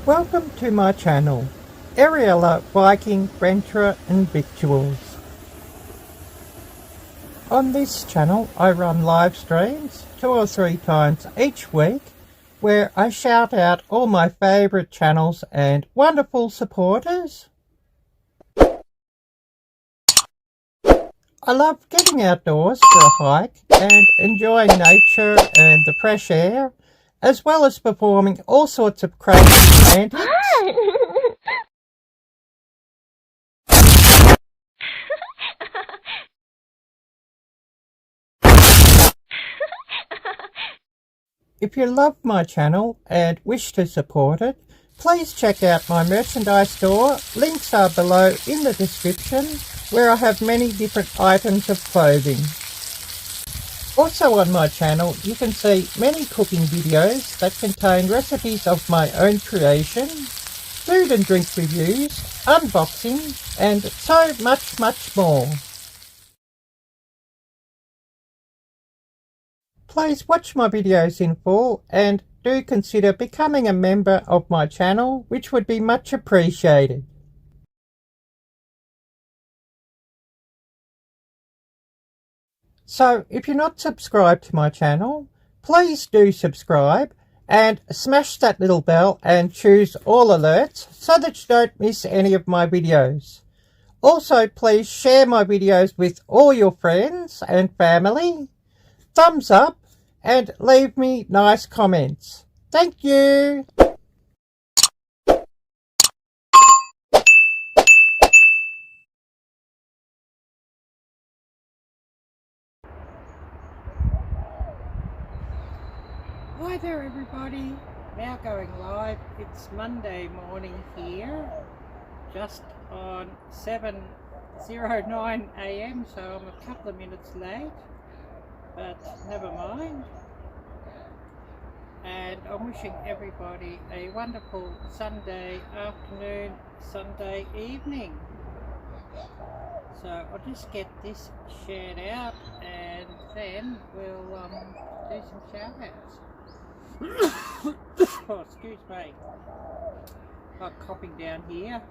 Welcome to my channel, Arielle-Viking Venture and Victuals. On this channel I run live streams 2 or 3 times each week where I shout out all my favourite channels and wonderful supporters. I love getting outdoors for a hike and enjoying nature and the fresh air, as well as performing all sorts of crazy antics. If you love my channel and wish to support it, please check out my merchandise store. Links are below in the description, where I have many different items of clothing. Also on my channel you can see many cooking videos that contain recipes of my own creation, food and drink reviews, unboxing, and so much more. Please watch my videos in full and do consider becoming a member of my channel, which would be much appreciated. So if you're not subscribed to my channel, please do subscribe and smash that little bell and choose all alerts so that you don't miss any of my videos. Also, please share my videos with all your friends and family. Thumbs up and leave me nice comments. Thank you. Hi there everybody, now going live. It's Monday morning here, just on 7:09 AM, so I'm a couple of minutes late, but never mind. And I'm wishing everybody a wonderful Sunday afternoon, Sunday evening. So I'll just get this shared out and then we'll do some shout outs. Oh, excuse me, I'm coughing down here,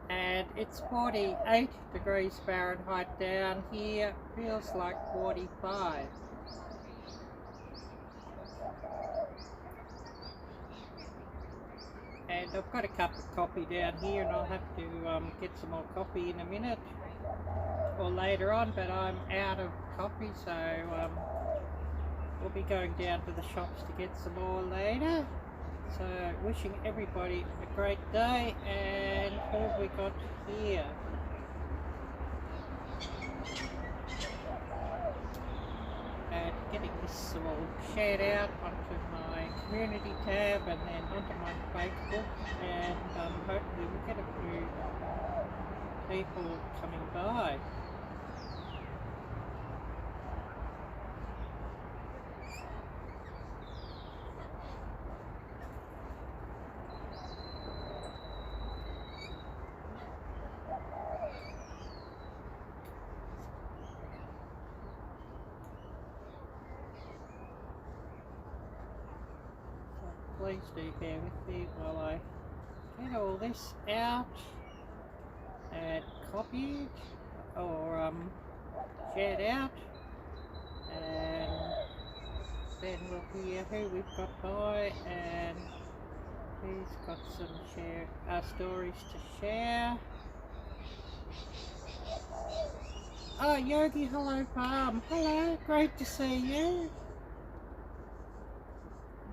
and it's 48 degrees Fahrenheit down here, feels like 45. And I've got a cup of coffee down here and I'll have to get some more coffee in a minute or later on, but I'm out of coffee, so we'll be going down to the shops to get some more later. So wishing everybody a great day. And who have we got here? And getting this all shared out onto my community tab and then onto my Facebook, and hopefully we'll get a few people coming by. Please do bear with me while I get all this out and copied or shared out, and then we'll hear who we've got by and who's got some stories to share. Oh, Yogi, hello Farm, hello, great to see you.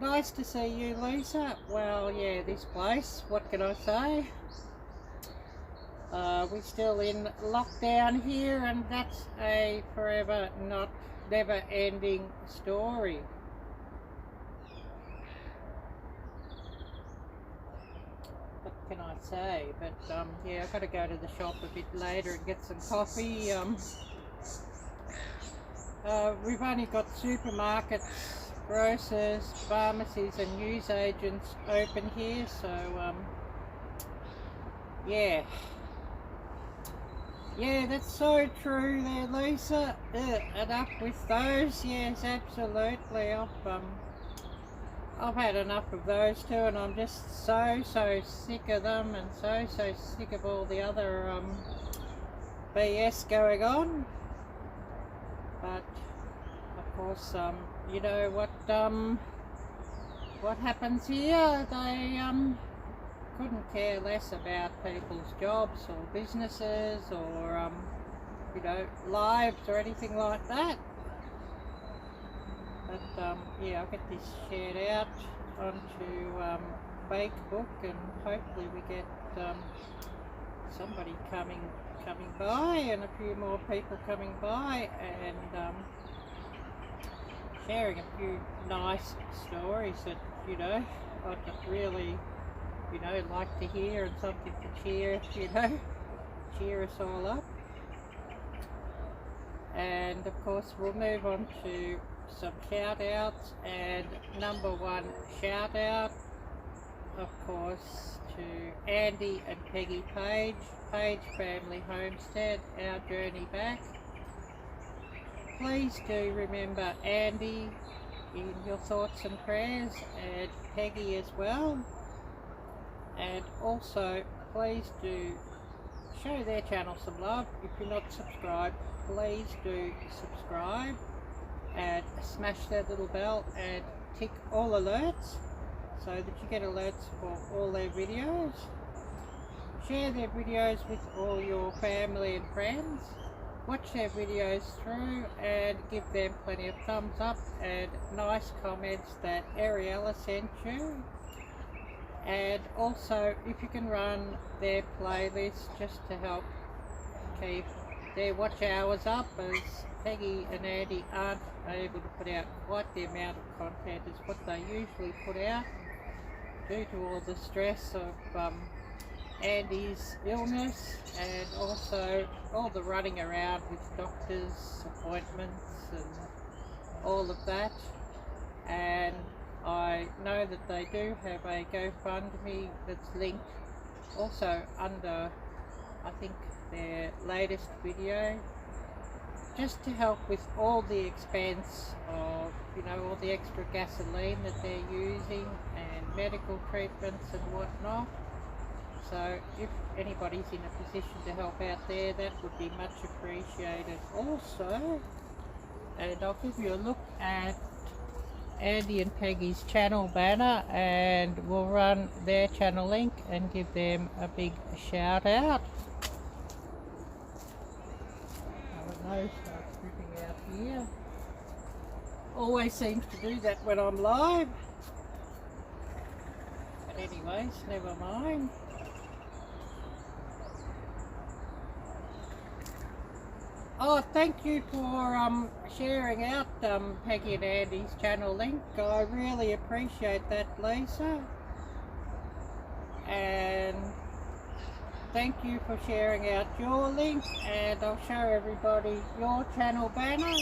Nice to see you, Lisa. Well, yeah, this place, what can I say? We're still in lockdown here, and that's a forever, not never-ending story. What can I say? But yeah, I've got to go to the shop a bit later and get some coffee. We've only got supermarkets, grocers, pharmacies and newsagents open here, so yeah, that's so true there, Lisa. And up with those, yes, absolutely. I've I've had enough of those two, and I'm just so sick of them, and so sick of all the other BS going on. But of course, you know what happens here? They couldn't care less about people's jobs or businesses or you know, lives or anything like that. But yeah, I'll get this shared out onto Facebook, and hopefully we get somebody coming by, and a few more people coming by, and sharing a few nice stories that, you know, I'd really, you know, like to hear, and something to cheer, you know, cheer us all up. And of course we'll move on to some shout outs, and number one shout out, of course, to Andy and Peggy Page Family Homestead, our journey back. Please do remember Andy in your thoughts and prayers, and Peggy as well. And also please do show their channel some love. If you're not subscribed, please do subscribe and smash that little bell and tick all alerts so that you get alerts for all their videos. Share their videos with all your family and friends. Watch their videos through and give them plenty of thumbs up and nice comments that Ariella sent you. And also, if you can run their playlist just to help keep their watch hours up, as Peggy and Andy aren't able to put out quite the amount of content as what they usually put out due to all the stress of Andy's illness, and also all the running around with doctors' appointments and all of that. And I know that they do have a GoFundMe that's linked also under, I think, their latest video, just to help with all the expense of, you know, all the extra gasoline that they're using and medical treatments and whatnot. So if anybody's in a position to help out there, that would be much appreciated also. And I'll give you a look at Andy and Peggy's channel banner, and we'll run their channel link and give them a big shout out. My nose starts dripping out here. Always seems to do that when I'm live. But anyways, never mind. Oh, thank you for sharing out Peggy and Andy's channel link. I really appreciate that, Lisa. And thank you for sharing out your link, and I'll show everybody your channel banner.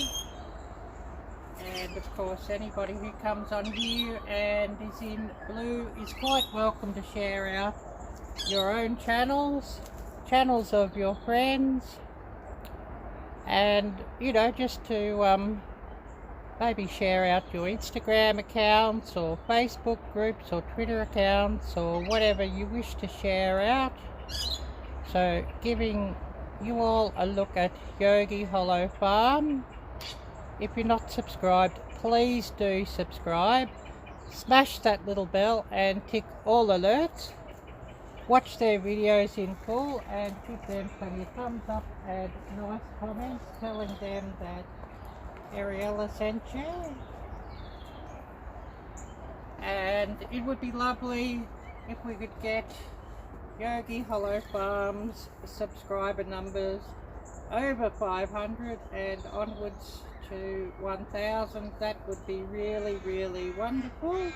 And of course, anybody who comes on here and is in blue is quite welcome to share out your own channels of your friends. And, you know, just to maybe share out your Instagram accounts or Facebook groups or Twitter accounts or whatever you wish to share out. So giving you all a look at Yogi Hollow Farm. If you're not subscribed, please do subscribe. Smash that little bell and tick all alerts. Watch their videos in full and give them plenty of thumbs up and nice comments telling them that Ariella sent you. And it would be lovely if we could get Yogi Hollow Farm's subscriber numbers over 500 and onwards to 1,000. That would be really, really wonderful.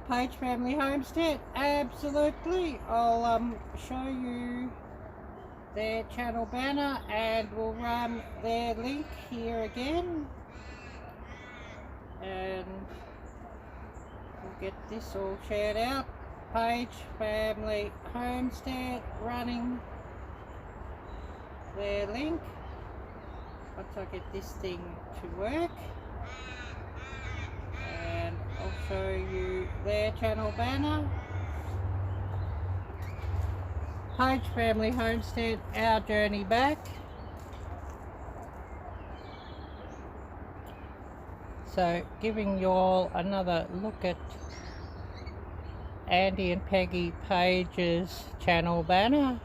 Page Family Homestead, absolutely. I'll show you their channel banner, and we'll run their link here again, and we'll get this all shared out. Page Family Homestead running their link once I get this thing to work. And I'll show you their channel banner. Page Family Homestead, Our Journey Back. So giving you all another look at Andy and Peggy Page's channel banner.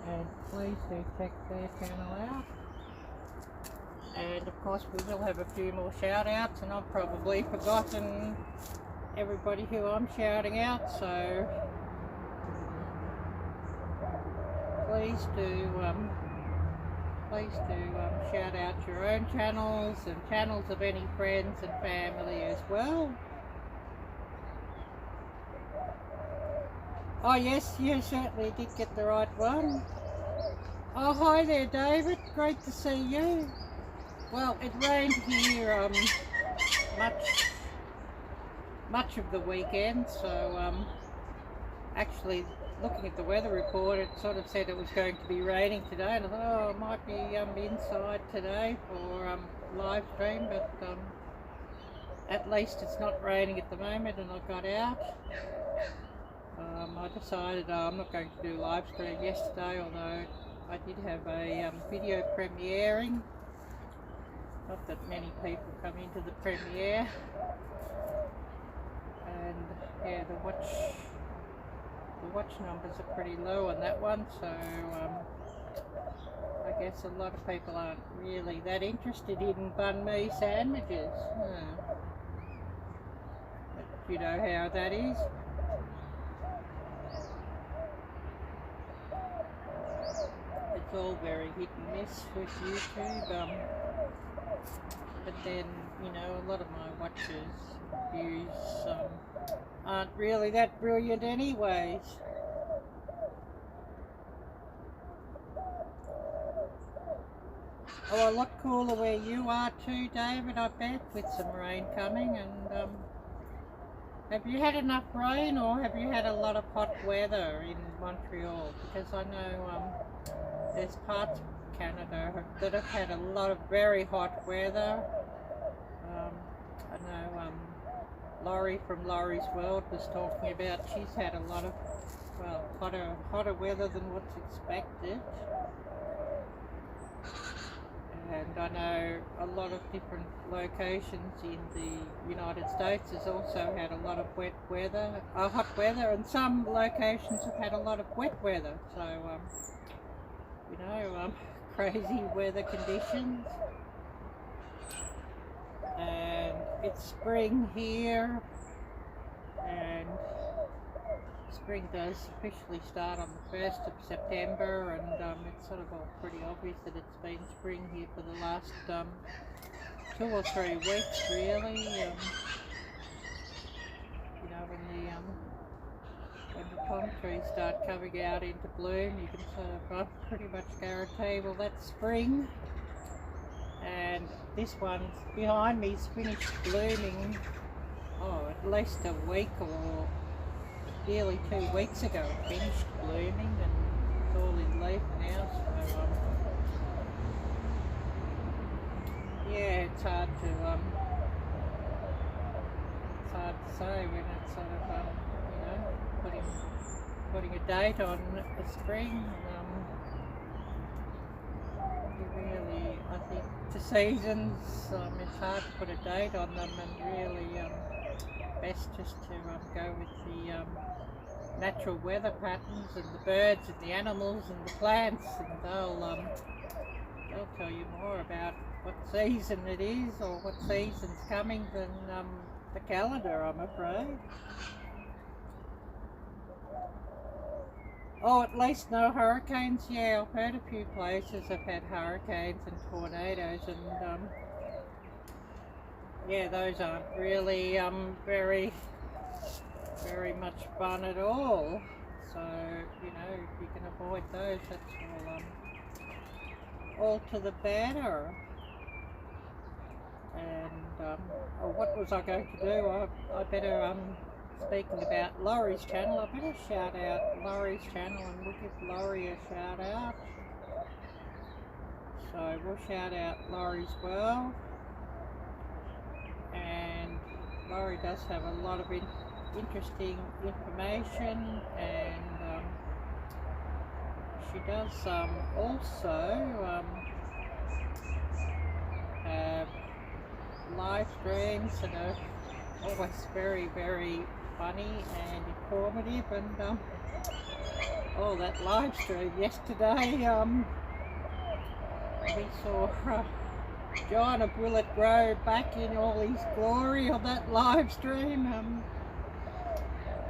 And please do check their channel out. And of course we will have a few more shout outs, and I've probably forgotten everybody who I'm shouting out, so please do shout out your own channels and channels of any friends and family as well. Oh yes, you certainly did get the right one. Oh hi there David, great to see you. Well, it rained here much of the weekend, so actually looking at the weather report, it sort of said it was going to be raining today, and I thought, oh, I might be inside today for live stream, but at least it's not raining at the moment, and I got out. I decided I'm not going to do live stream yesterday, although I did have a video premiering. Not that many people come into the premiere, and yeah, the watch numbers are pretty low on that one, so I guess a lot of people aren't really that interested in banh mi sandwiches. But you know how that is. It's all very hit and miss with YouTube. But then, you know, a lot of my watchers' views aren't really that brilliant anyways. Oh, a lot cooler where you are too, David, I bet, with some rain coming. And have you had enough rain, or have you had a lot of hot weather in Montreal? Because I know there's parts of Canada that have had a lot of very hot weather. I know Laurie from Laurie's World was talking about she's had a lot of, well, hotter weather than what's expected. And I know a lot of different locations in the United States has also had a lot of hot weather, and some locations have had a lot of wet weather. So, you know, crazy weather conditions. And it's spring here, and spring does officially start on the 1st of September, and it's sort of all pretty obvious that it's been spring here for the last 2 or 3 weeks, really. You know, when the palm trees start coming out into bloom, you can sort of pretty much guarantee, well, that's spring. And this one's behind me's finished blooming, at least a week or nearly 2 weeks ago. It finished blooming, and it's all in leaf now. So yeah, it's hard to say when it's sort of you know, putting a date on the spring. Really, I think the seasons, it's hard to put a date on them, and really best just to go with the natural weather patterns, and the birds and the animals and the plants, and they'll tell you more about what season it is or what season's coming than the calendar, I'm afraid. Oh, at least no hurricanes. Yeah, I've heard a few places have had hurricanes and tornadoes, and yeah, those aren't really very much fun at all. So, you know, if you can avoid those, that's all to the better. And what was I going to do? I better speaking about Laurie's channel, I better shout out Laurie's channel, and we'll give Laurie a shout out. So we'll shout out Laurie's World. And Laurie does have a lot of interesting information, and she does also have live streams that are always very, very funny and informative. And oh, that live stream yesterday, we saw John of Willet Grove back in all his glory on that live stream.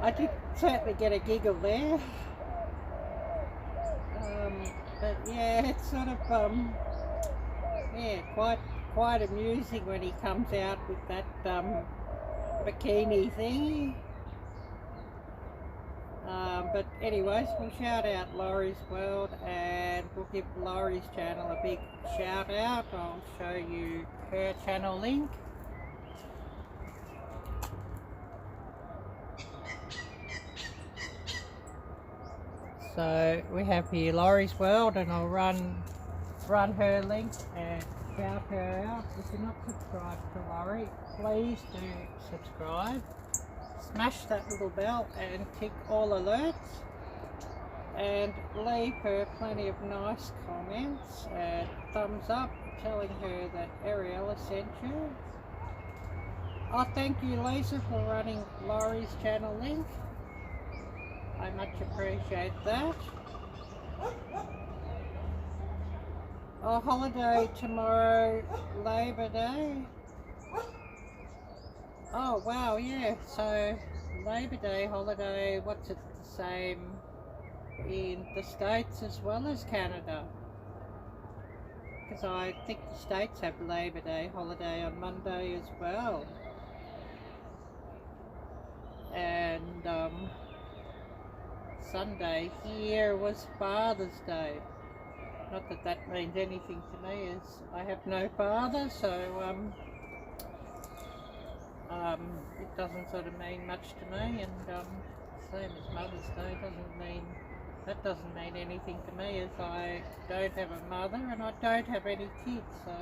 I did certainly get a giggle there. But yeah, it's sort of yeah, quite amusing when he comes out with that bikini thingy. But anyways, we'll shout out Laurie's World, and we'll give Laurie's channel a big shout out. I'll show you her channel link. So we have here Laurie's World, and I'll run her link and shout her out. If you're not subscribed to Laurie, please do subscribe. Smash that little bell and tick all alerts, and leave her plenty of nice comments and thumbs up telling her that Arielle has sent you. I thank you, Lisa, for running Laurie's channel link. I much appreciate that. A holiday tomorrow, Labor Day. Oh wow, yeah, so Labor Day holiday, what's it the same in the States as well as Canada? Because I think the States have Labor Day holiday on Monday as well. And Sunday here was Father's Day. Not that that means anything to me, as I have no father, so it doesn't sort of mean much to me. And same as Mother's Day doesn't mean anything to me, as I don't have a mother and I don't have any kids. So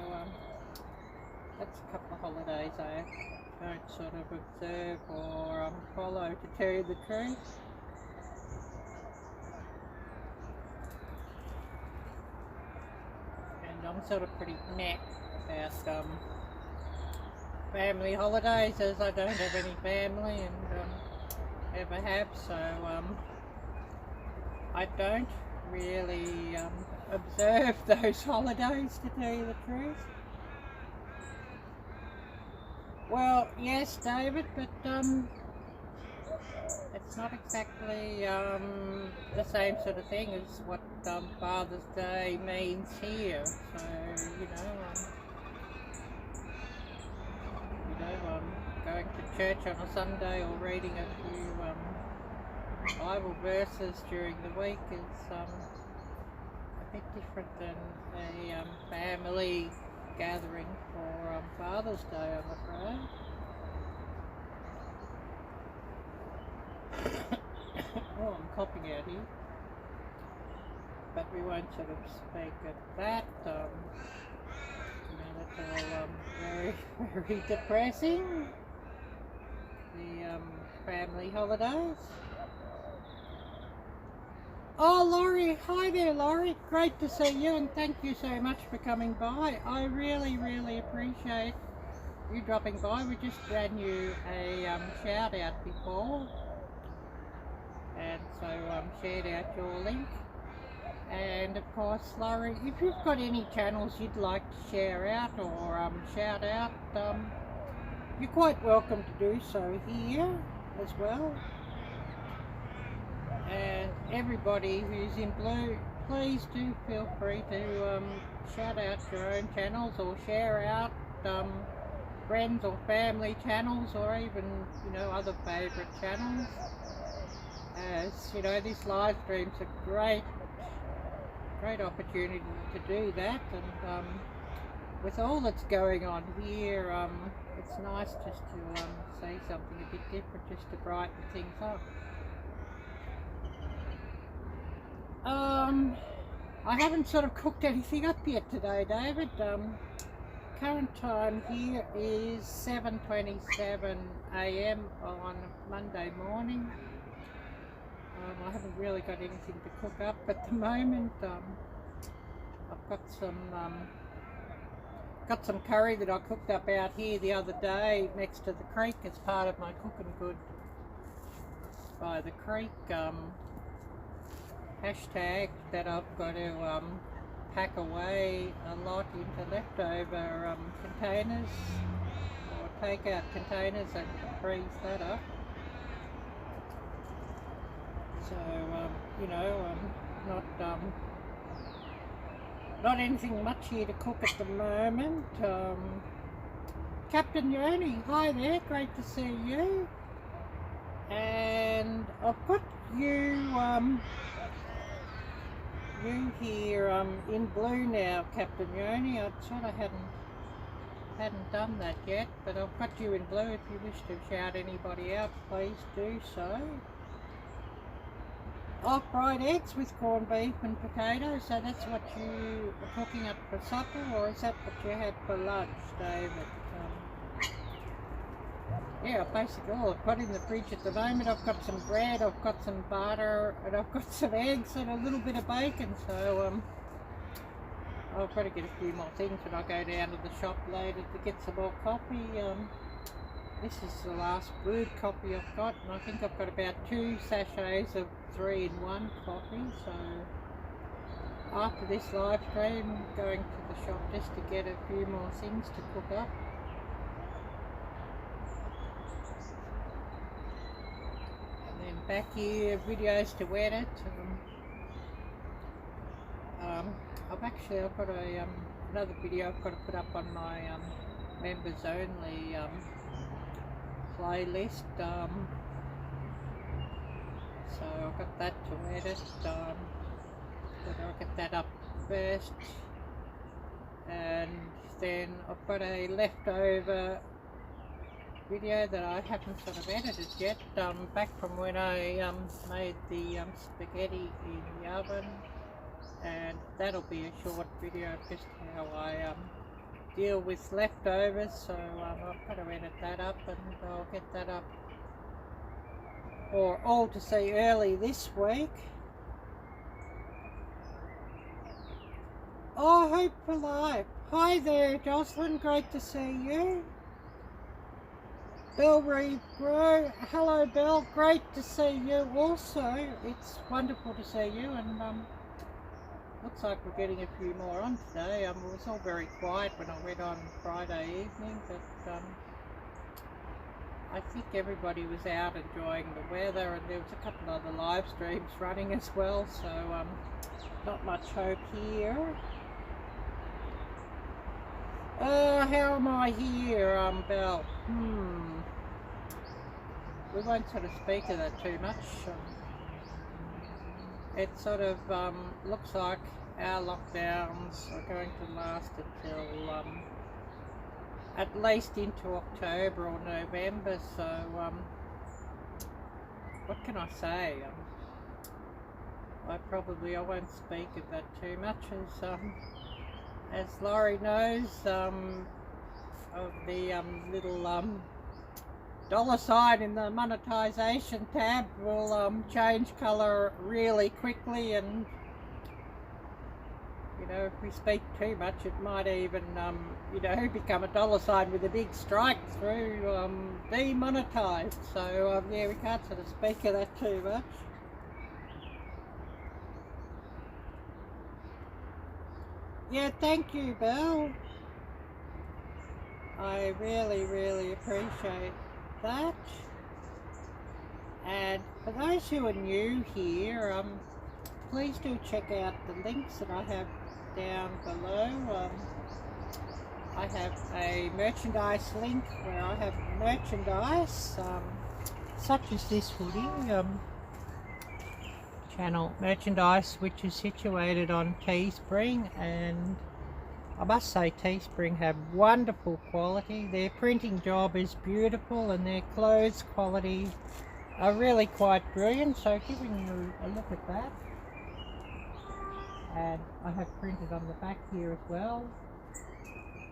that's a couple of holidays I don't sort of observe or follow, to tell you the truth. And I'm sort of pretty meh about family holidays, as I don't have any family and ever have, so I don't really observe those holidays, to tell you the truth. Well, yes, David, but it's not exactly the same sort of thing as what Father's Day means here. So, going to church on a Sunday or reading a few Bible verses during the week is a bit different than a family gathering for Father's Day, I'm afraid. Oh, I'm coughing out here. But we won't sort of speak of that. That's all very, very depressing. The family holidays. Oh, Laurie, hi there, Laurie. Great to see you, and thank you so much for coming by. I really, really appreciate you dropping by. We just ran you a shout out before, and so shared out your link. And of course, Laurie, if you've got any channels you'd like to share out or shout out, you're quite welcome to do so here as well. And everybody who's in blue, please do feel free to shout out your own channels or share out friends or family channels, or even other favourite channels. As this live stream's a great opportunity to do that, and with all that's going on here, it's nice just to say something a bit different, just to brighten things up. I haven't sort of cooked anything up yet today, David. Current time here is 7:27 a.m. on Monday morning. I haven't really got anything to cook up at the moment. I've got some curry that I cooked up out here the other day next to the creek as part of my cooking good by the creek hashtag that I've got to pack away a lot into leftover containers or take out containers and freeze that up. So you know, not anything much here to cook at the moment. Captain Yoni, hi there, great to see you. And I've got you here in blue now, Captain Yoni. I sort of hadn't done that yet, but I've got you in blue. If you wish to shout anybody out, please do so. Oh, fried eggs with corned beef and potatoes. So that's what you are cooking up for supper, or is that what you had for lunch, David? Yeah, basically all I've got in the fridge at the moment. I've got some bread, I've got some butter, and I've got some eggs and a little bit of bacon. So I've got to get a few more things when I go down to the shop later to get some more coffee. This is the last brewed coffee I've got, and I think I've got about 2 sachets of 3-in-1 coffee. So after this live stream, I'm going to the shop just to get a few more things to cook up. And then back here, videos to edit. I've got another video I've got to put up on my members only playlist, so I've got that to edit, but I'll get that up first, and then I've got a leftover video that I haven't sort of edited yet, back from when I made the spaghetti in the oven, and that'll be a short video of just how I deal with leftovers. So I've got to edit that up, and I'll get that up for all to see early this week. Oh, Hope for Life. Hi there, Jocelyn, great to see you. Belle Reeve Bro, hello Belle, great to see you also. It's wonderful to see you, and looks like we're getting a few more on today. It was all very quiet when I went on Friday evening, but I think everybody was out enjoying the weather, and there was a couple other live streams running as well, so not much hope here. How am I here, Belle? We won't sort of speak of that too much. It sort of looks like our lockdowns are going to last until at least into October or November, so what can I say? I won't speak of that too much, as Laurie knows, of the little dollar sign in the monetization tab will change colour really quickly, and you know, if we speak too much, it might even you know, become a dollar sign with a big strike through demonetized. So yeah, we can't sort of speak of that too much. Yeah, thank you, Belle. I really appreciate that. And for those who are new here, please do check out the links that I have down below. I have a merchandise link where I have merchandise such as this hoodie, channel merchandise, which is situated on Teespring, and I must say Teespring have wonderful quality. Their printing job is beautiful, and their clothes quality are really quite brilliant, so giving you a look at that. and I have printed on the back here as well.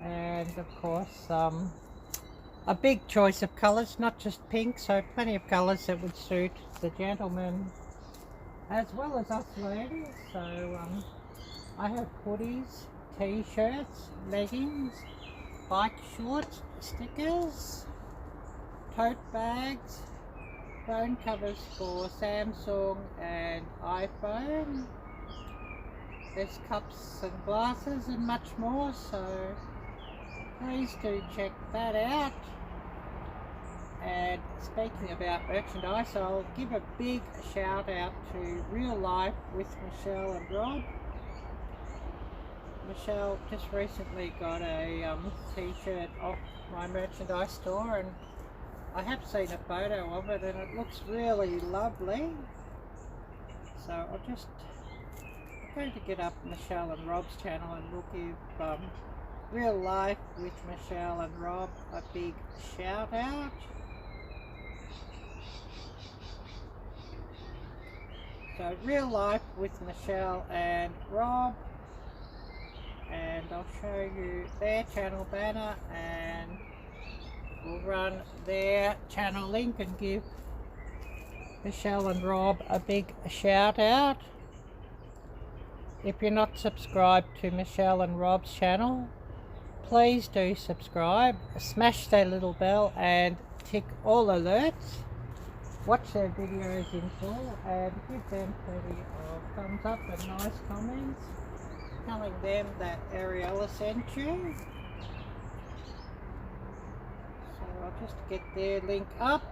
And of course a big choice of colours, not just pink, so plenty of colours that would suit the gentlemen as well as us ladies. So I have hoodies, t-shirts, leggings, bike shorts, stickers, tote bags, phone covers for Samsung and iPhone. There's cups and glasses and much more, so please do check that out. And speaking about merchandise, I'll give a big shout out to Real Life with Michelle and Rob. Michelle just recently got a t-shirt off my merchandise store, and I have seen a photo of it and it looks really lovely. So I'm going to get up Michelle and Rob's channel and we'll give Real Life with Michelle and Rob a big shout out. So Real Life with Michelle and Rob, and I'll show you their channel banner and we'll run their channel link and give Michelle and Rob a big shout out. If you're not subscribed to Michelle and Rob's channel, please do subscribe, smash that little bell and tick all alerts. Watch their videos in full and give them plenty of thumbs up and nice comments telling them that Ariella sent you. So I'll just get their link up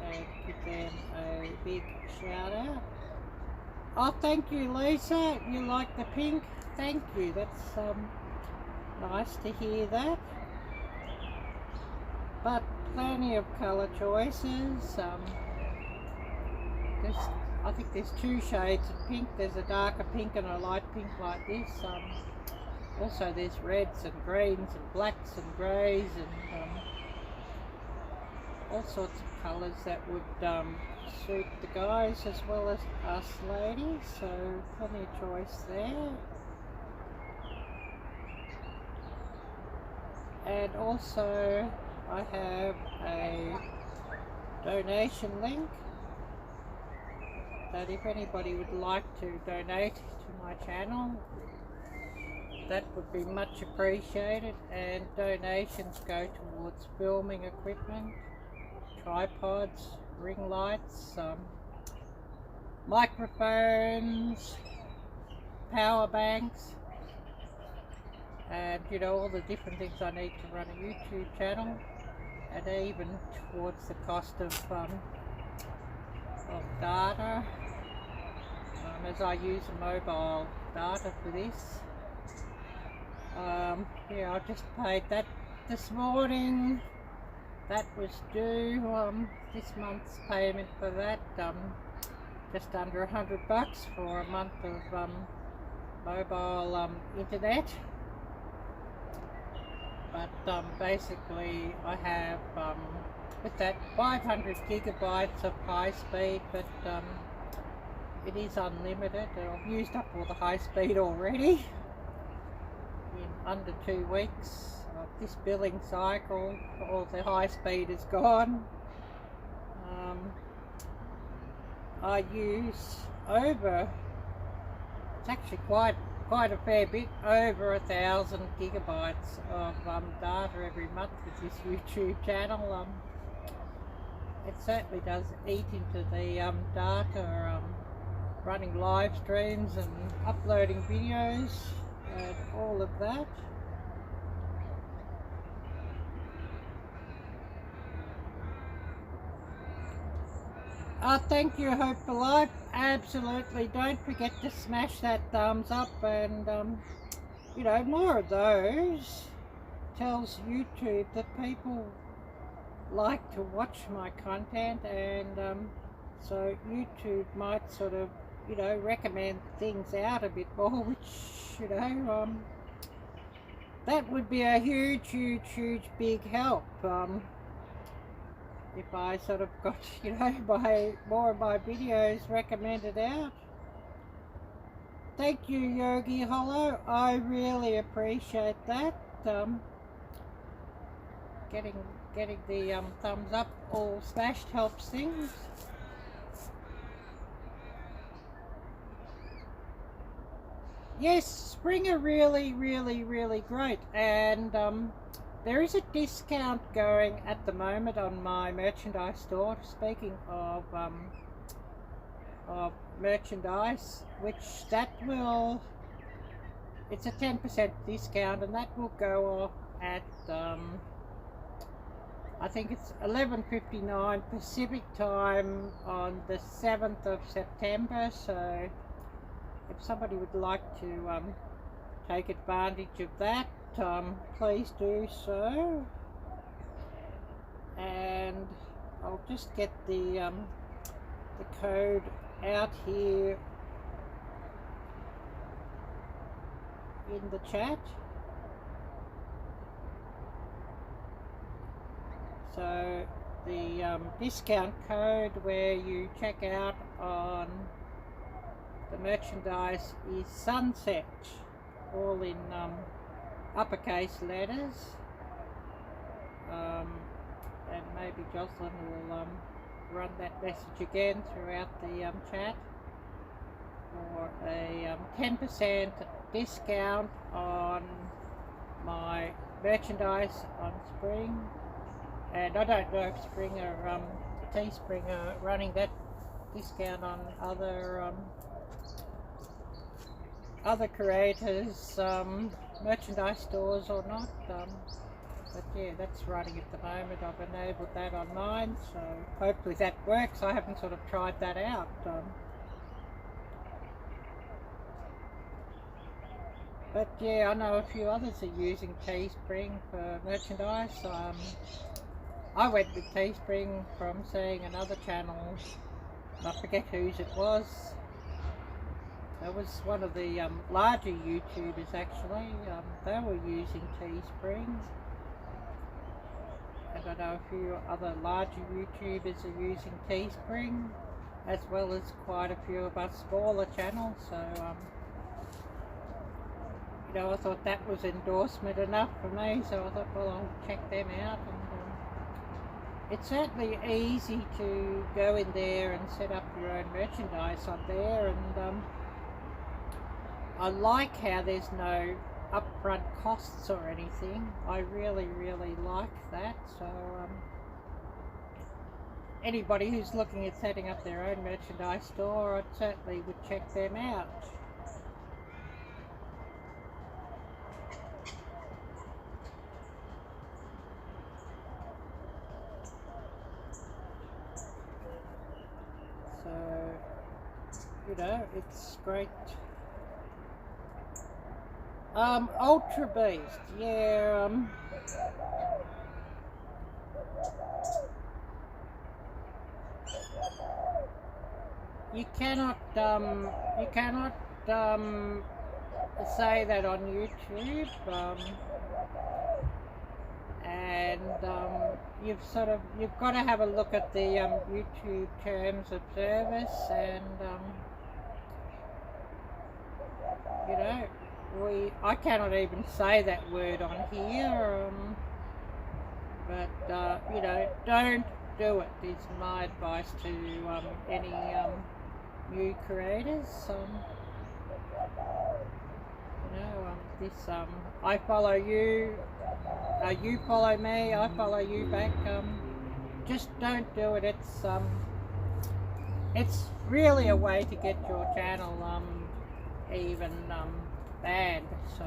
and give them a big shout out. Oh, thank you, Lisa. You like the pink? Thank you. That's nice to hear that. But plenty of colour choices. I think there's two shades of pink. There's a darker pink and a light pink like this. Also there's reds and greens and blacks and greys and all sorts of colours that would suit the guys as well as us ladies. So plenty of choice there. And also I have a donation link that if anybody would like to donate to my channel, that would be much appreciated, and donations go towards filming equipment, tripods, ring lights, microphones, power banks, and you know, all the different things I need to run a YouTube channel, and even towards the cost of data, as I use a mobile data for this. Yeah, I just paid that this morning. That was due, this month's payment for that, just under $100 for a month of mobile internet. But basically I have with that 500 gigabytes of high speed, but it is unlimited. I've used up all the high speed already in under 2 weeks of this billing cycle. All the high speed is gone. I use over, it's actually quite a fair bit, over 1,000 gigabytes of data every month with this YouTube channel. It certainly does eat into the data, running live streams and uploading videos and all of that. Thank you, Hope for Life. Absolutely, don't forget to smash that thumbs up, and you know, more of those tells YouTube that people like to watch my content, and so YouTube might sort of, you know, recommend things out a bit more, which, you know, that would be a huge big help. if I sort of got, more of my videos recommended out. Thank you, Yogi Hollow. I really appreciate that. Getting the thumbs up all smashed helps things. Yes, spring are really, really, really great, and there is a discount going at the moment on my merchandise store. Speaking of merchandise, which it's a 10% discount, and that will go off at I think it's 11:59 Pacific time on the 7th of September. So if somebody would like to take advantage of that, please do so. And I'll just get the code out here in the chat. So the discount code where you check out on the merchandise is Sunset, all in uppercase letters. And maybe Jocelyn will run that message again throughout the chat for a 10% discount on my merchandise on spring. And I don't know if Spring or Teespring are running that discount on other creators' merchandise stores or not. But yeah, that's running at the moment. I've enabled that on mine, so hopefully that works. I haven't sort of tried that out. But yeah, I know a few others are using Teespring for merchandise. I went with Teespring from seeing another channel, I forget whose it was. It was one of the larger YouTubers actually. They were using Teespring. And I know a few other larger YouTubers are using Teespring, as well as quite a few of us smaller channels. So I thought that was endorsement enough for me, so I thought, well, I'll check them out. And it's certainly easy to go in there and set up your own merchandise on there, and I like how there's no upfront costs or anything. I really, really like that. So anybody who's looking at setting up their own merchandise store, I certainly would check them out. So it's great. Ultra Beast, yeah. You cannot say that on YouTube, and you've got to have a look at the YouTube terms of service, and I cannot even say that word on here, but don't do it is my advice to any new creators. I follow you, you follow me, I follow you back. Just don't do it. It's really a way to get your channel even banned. So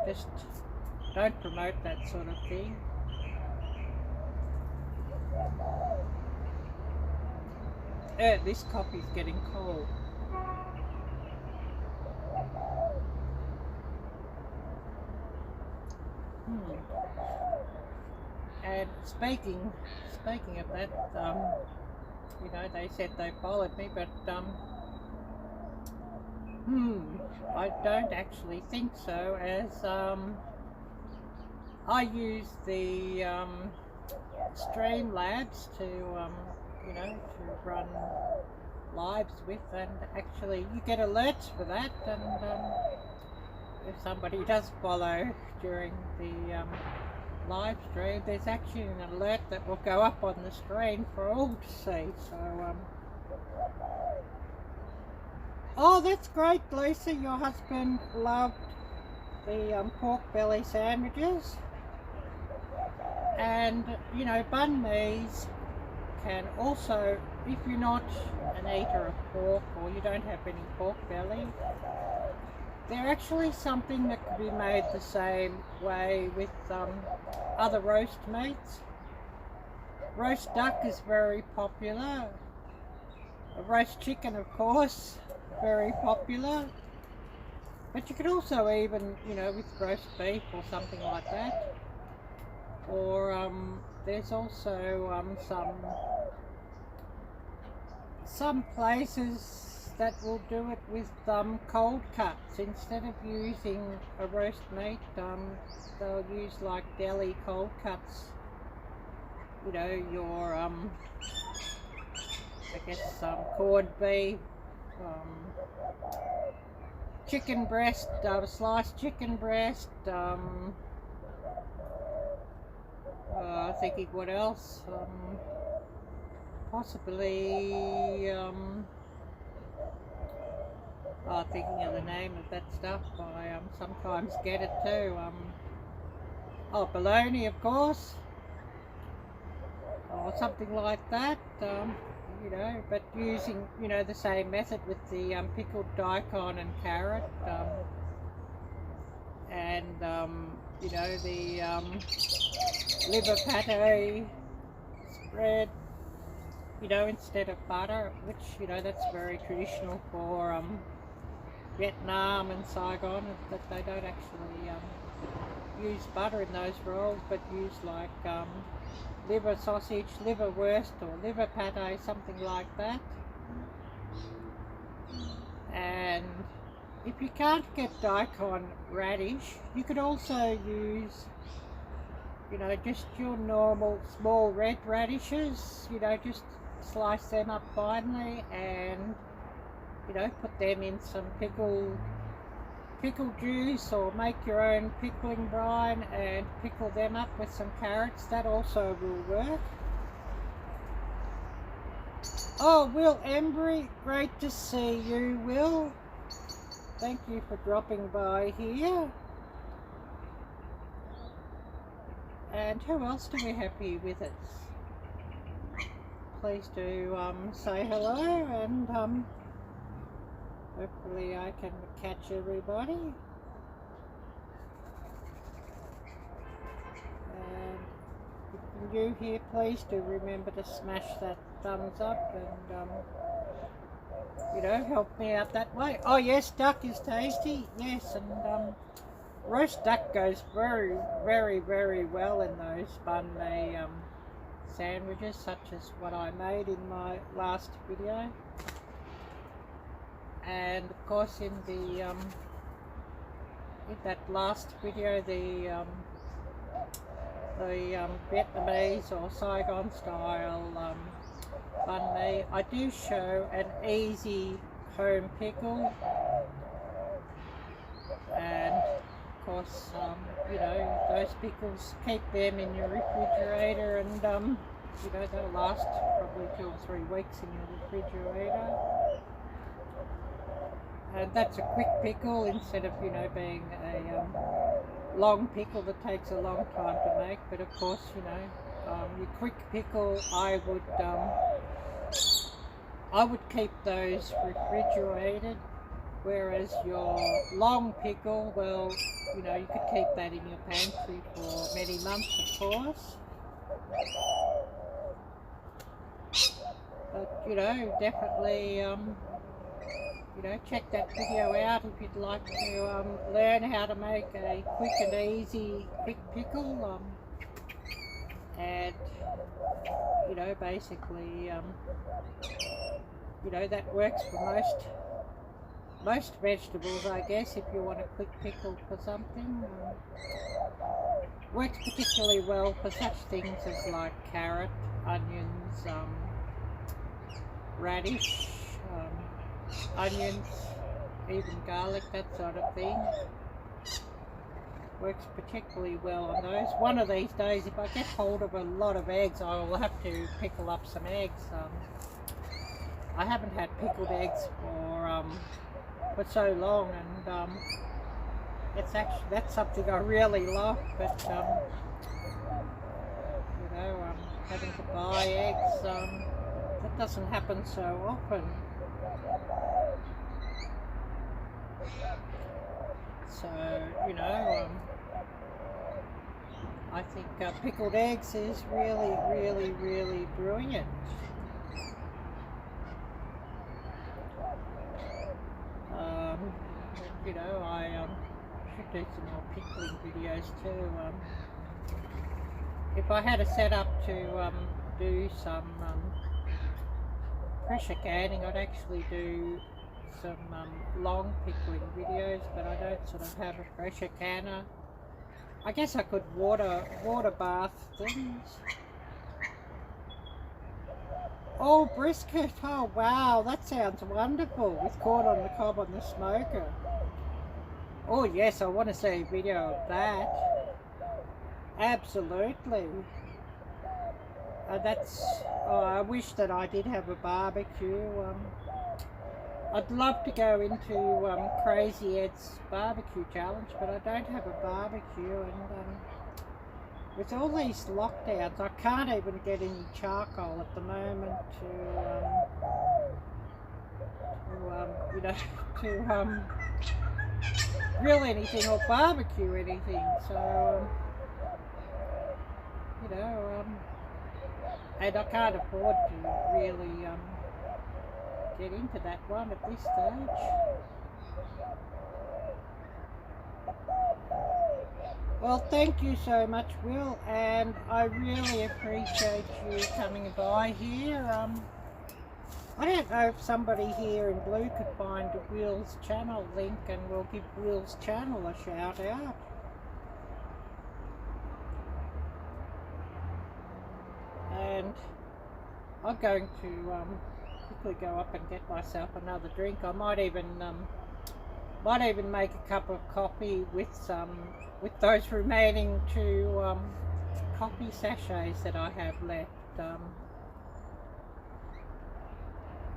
just don't promote that sort of thing. This coffee's getting cold. And speaking of that, they said they followed me, but I don't actually think so, as I use the Streamlabs to you know, to run lives with, and actually you get alerts for that, and if somebody does follow during the live stream, there's actually an alert that will go up on the screen for all to see. So oh, that's great, Lisa, your husband loved the pork belly sandwiches. And you know, banh mi's can also, if you're not an eater of pork or you don't have any pork belly, they're actually something that can be made the same way with other roast meats. Roast duck is very popular. Roast chicken, of course, very popular. But you could also even, you know, with roast beef or something like that. Or there's also some places that will do it with cold cuts. Instead of using a roast meat, they'll use like deli cold cuts. You know, your I guess corned beef, chicken breast, sliced chicken breast. Thinking what else? Possibly. Thinking of the name of that stuff. I sometimes get it too. Oh, bologna, of course, or something like that. You know, but using, you know, the same method with the pickled daikon and carrot, and you know, the liver pate spread, you know, instead of butter, which, you know, that's very traditional for Vietnam and Saigon, that they don't actually use butter in those rolls, but use like liver sausage, liver wurst, or liver pate, something like that. And if you can't get daikon radish, you could also use, you know, just your normal small red radishes. You know, just slice them up finely and, you know, put them in some pickle juice, or make your own pickling brine and pickle them up with some carrots. That also will work. Oh, Will Embry, great to see you, Will. Thank you for dropping by here. And who else do we have here with us? Please do say hello, and hopefully I can catch everybody. And if you're new here, please do remember to smash that thumbs up and you know, help me out that way. Oh yes, duck is tasty. Yes, and roast duck goes very, very, very well in those banh mi sandwiches, such as what I made in my last video. And of course, in the in that last video, the Vietnamese or Saigon style banh mi, I do show an easy home pickle, and of course, you know, those pickles, keep them in your refrigerator, and you know, they'll last probably 2 or 3 weeks in your refrigerator. And that's a quick pickle, instead of, you know, being a long pickle that takes a long time to make. But of course, you know, your quick pickle, I would keep those refrigerated, whereas your long pickle, well, you know, you could keep that in your pantry for many months, of course. But, you know, definitely, you know, check that video out if you'd like to learn how to make a quick and easy quick pickle. And, you know, basically, you know, that works for most vegetables, I guess, if you want a quick pickle for something. Works particularly well for such things as like carrot, onions, radish, onions, even garlic, that sort of thing. Works particularly well on those. One of these days, if I get hold of a lot of eggs, I will have to pickle up some eggs. I haven't had pickled eggs for so long, and that's something I really love. But you know, having to buy eggs, that doesn't happen so often. So, you know, I think pickled eggs is really, really, really brilliant. You know, I should do some more pickling videos too. If I had a setup to do some pressure canning, I'd actually do some long pickling videos, but I don't sort of have a pressure canner. I guess I could water bath things. Oh, brisket! Oh wow, that sounds wonderful with corn on the cob on the smoker. Oh yes, I want to see a video of that. Absolutely. I wish that I did have a barbecue. I'd love to go into Crazy Ed's barbecue challenge, but I don't have a barbecue, and with all these lockdowns, I can't even get any charcoal at the moment you know, to grill anything or barbecue anything. So you know, and I can't afford to really get into that one at this stage. Well, thank you so much, Will, and I really appreciate you coming by here. I don't know if somebody here in blue could find Will's channel link, and we'll give Will's channel a shout out. And I'm going to quickly go up and get myself another drink. I might even make a cup of coffee with those remaining 2 coffee sachets that I have left.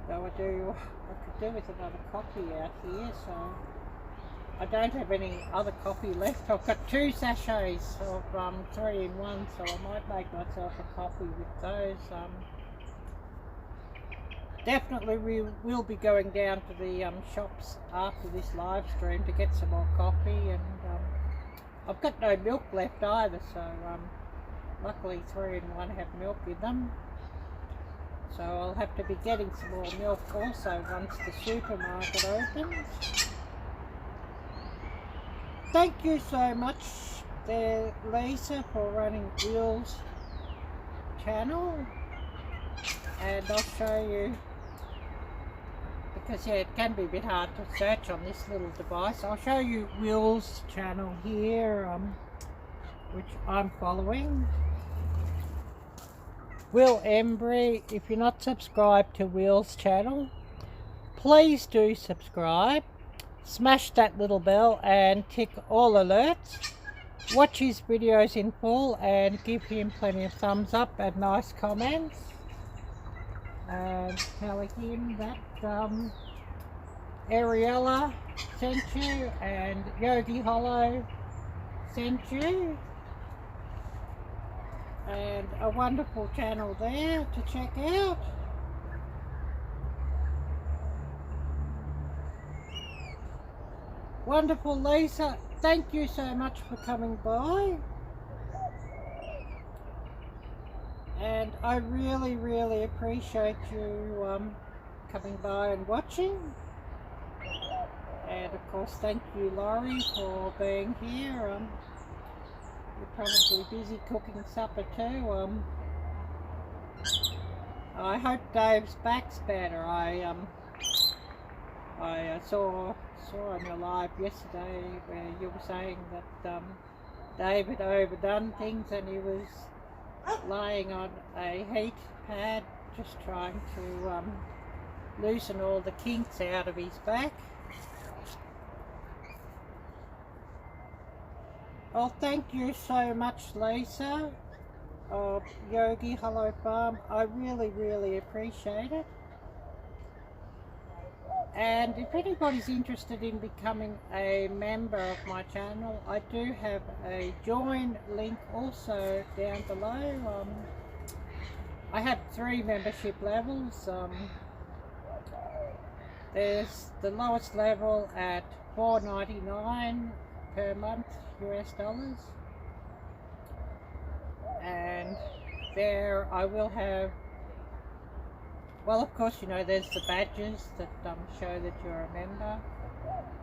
Though I could do with another coffee out here, so I don't have any other coffee left. I've got 2 sachets of 3-in-1, so I might make myself a coffee with those. Definitely we will be going down to the shops after this live stream to get some more coffee, and I've got no milk left either, so luckily 3-in-1 have milk in them. So I'll have to be getting some more milk also once the supermarket opens. Thank you so much there, Lisa, for running Will's channel. And I'll show you, because yeah, it can be a bit hard to search on this little device. I'll show you Will's channel here, which I'm following. Will Embry. If you're not subscribed to Will's channel, please do subscribe. Smash that little bell and tick all alerts. Watch his videos in full and give him plenty of thumbs up and nice comments. And tell him that Ariella sent you and Yogi Hollow sent you. And a wonderful channel there to check out. Wonderful, Lisa. Thank you so much for coming by. And I really, really appreciate you coming by and watching. And of course, thank you, Laurie, for being here. You're probably busy cooking supper too. I hope Dave's back's better. I saw on your live yesterday where you were saying that David overdone things and he was lying on a heat pad just trying to loosen all the kinks out of his back. Well, thank you so much, Lisa. Yogi, hello farm. I really appreciate it. And if anybody's interested in becoming a member of my channel, I do have a join link also down below. I have 3 membership levels. There's the lowest level at $4.99 per month US dollars, and there I will have, well, of course, you know, there's the badges that show that you're a member.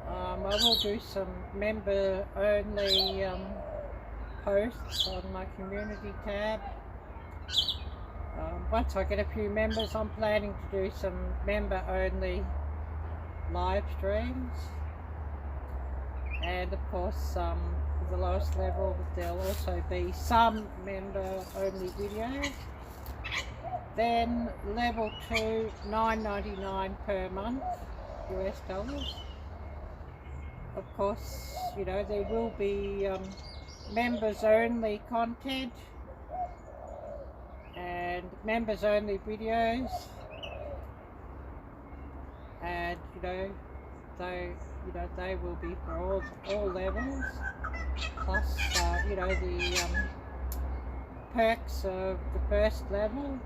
I will do some member only posts on my community tab. Once I get a few members, I'm planning to do some member only live streams, and of course the lowest level there'll also be some member only videos. Then level 2, $9.99 per month US dollars. Of course, you know, there will be members only content and members only videos, and you know they will be for all levels, plus you know, the perks of the first level.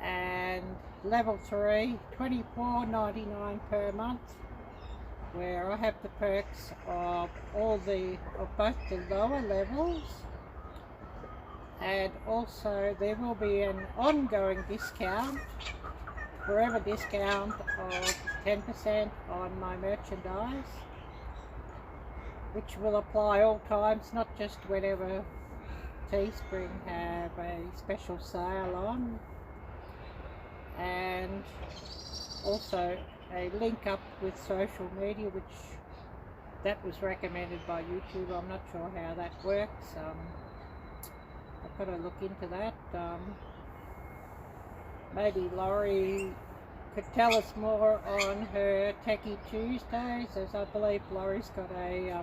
And level 3, $24.99 per month, where I have the perks of both the lower levels, and also there will be an ongoing discount, forever discount of 10% on my merchandise, which will apply all times, not just whenever Teespring have a special sale on. And also a link up with social media, which that was recommended by YouTube. I'm not sure how that works. I've got to look into that. Maybe Laurie could tell us more on her Techie Tuesdays, as I believe Laurie's got a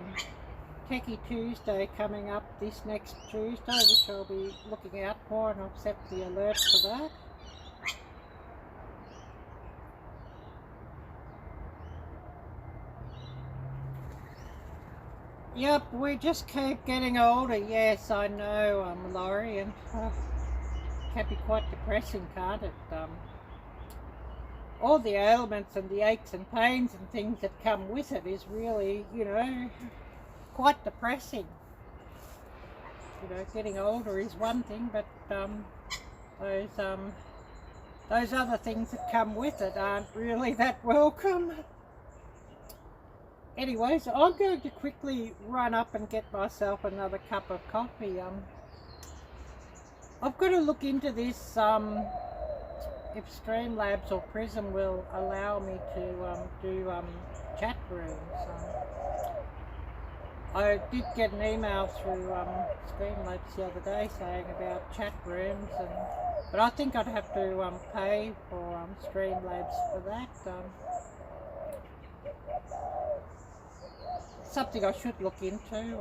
Techie Tuesday coming up this next Tuesday, which I'll be looking out for, and I've set the alert for that. Yep, we just keep getting older. Yes, I know, Laurie, and can be quite depressing, can't it? All the ailments and the aches and pains and things that come with it is really, you know, quite depressing. You know, getting older is one thing, but those other things that come with it aren't really that welcome. Anyways, I'm going to quickly run up and get myself another cup of coffee. I've got to look into this, if Streamlabs or Prism will allow me to do chat rooms. I did get an email through Streamlabs the other day saying about chat rooms, but I think I'd have to pay for Streamlabs for that. Something I should look into.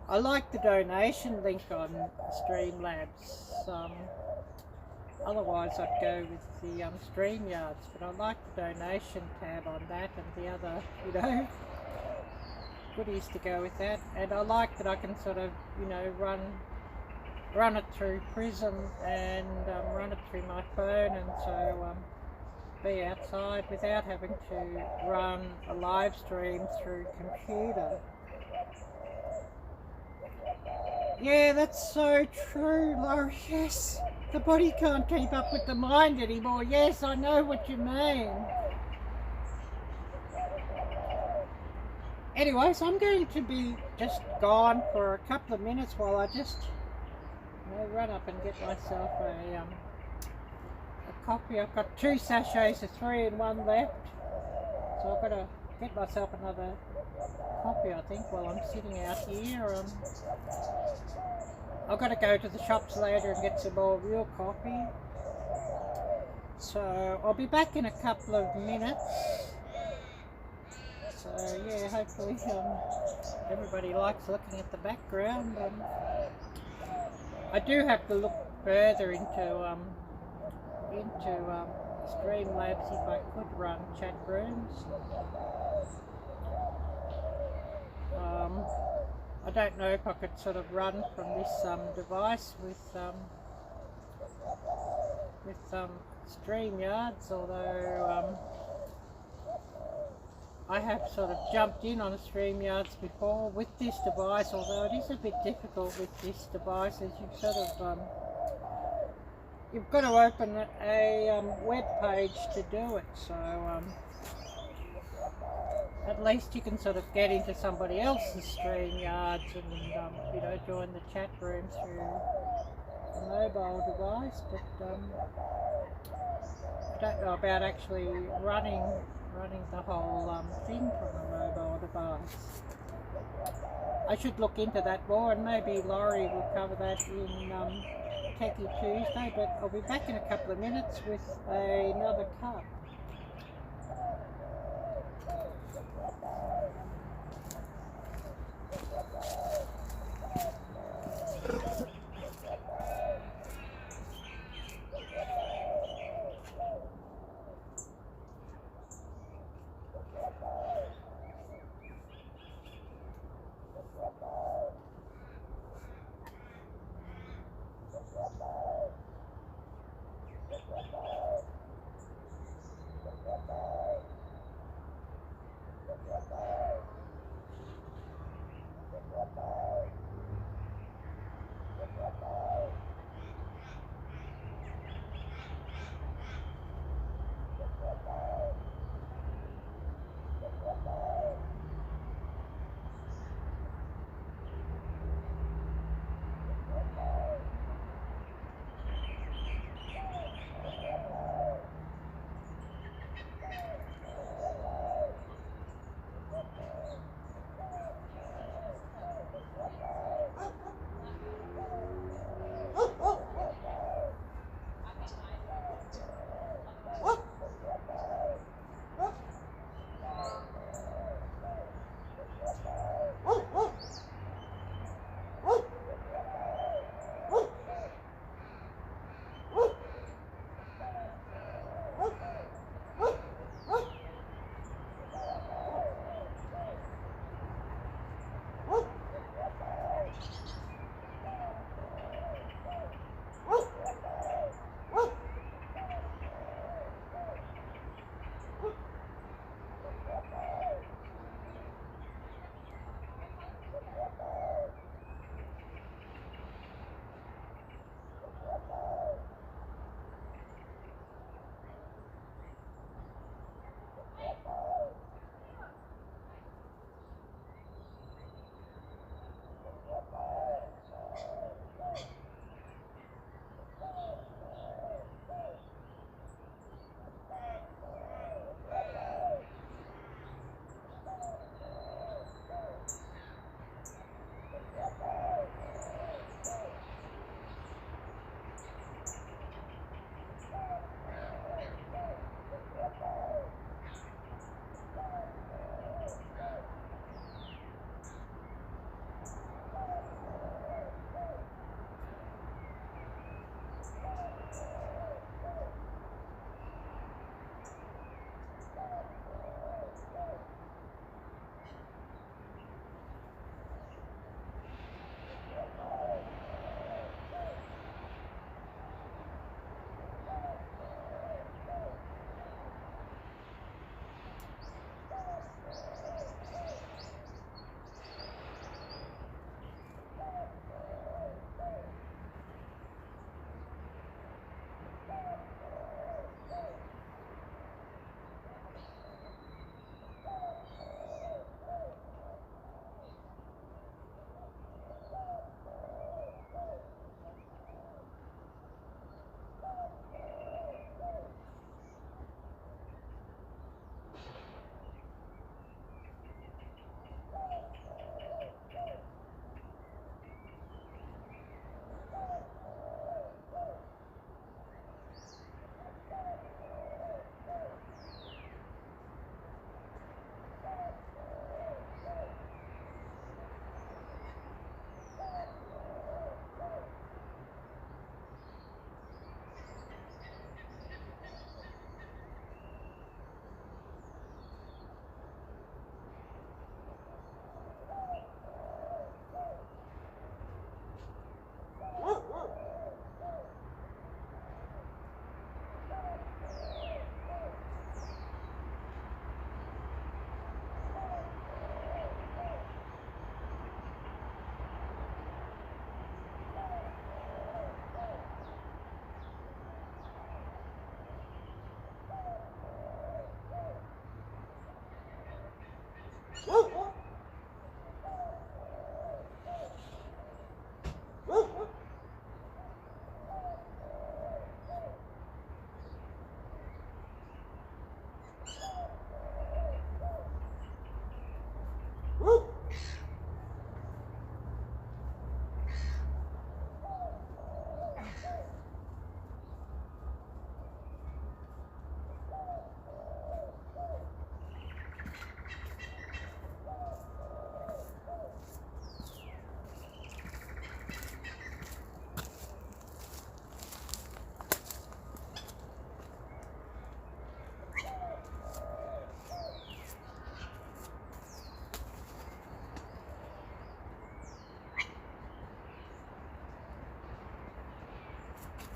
I like the donation link on Streamlabs. Otherwise I'd go with the StreamYards, but I like the donation tab on that and the other, you know, goodies to go with that. And I like that I can sort of, you know, run it through Prism and run it through my phone, and so be outside without having to run a live stream through computer. Yeah, that's so true, Laurie. Yes, the body can't keep up with the mind anymore. Yes, I know what you mean. Anyways, I'm going to be just gone for a couple of minutes while I just, you know, run up and get myself a coffee. I've got 2 sachets of 3-in-1 left, so I've got to get myself another coffee, I think, while I'm sitting out here. I've got to go to the shops later and get some more real coffee. So I'll be back in a couple of minutes. So yeah, hopefully everybody likes looking at the background. I do have to look further into Streamlabs if I could run chat rooms. I don't know if I could sort of run from this device with StreamYards, although I have sort of jumped in on StreamYards before with this device, although it is a bit difficult with this device, as you've sort of you've got to open a web page to do it. So at least you can sort of get into somebody else's StreamYards and you know, join the chat room through a mobile device, but I don't know about actually running the whole thing from a mobile device. I should look into that more, and maybe Laurie will cover that in Techie Tuesday, but I'll be back in a couple of minutes with another cup.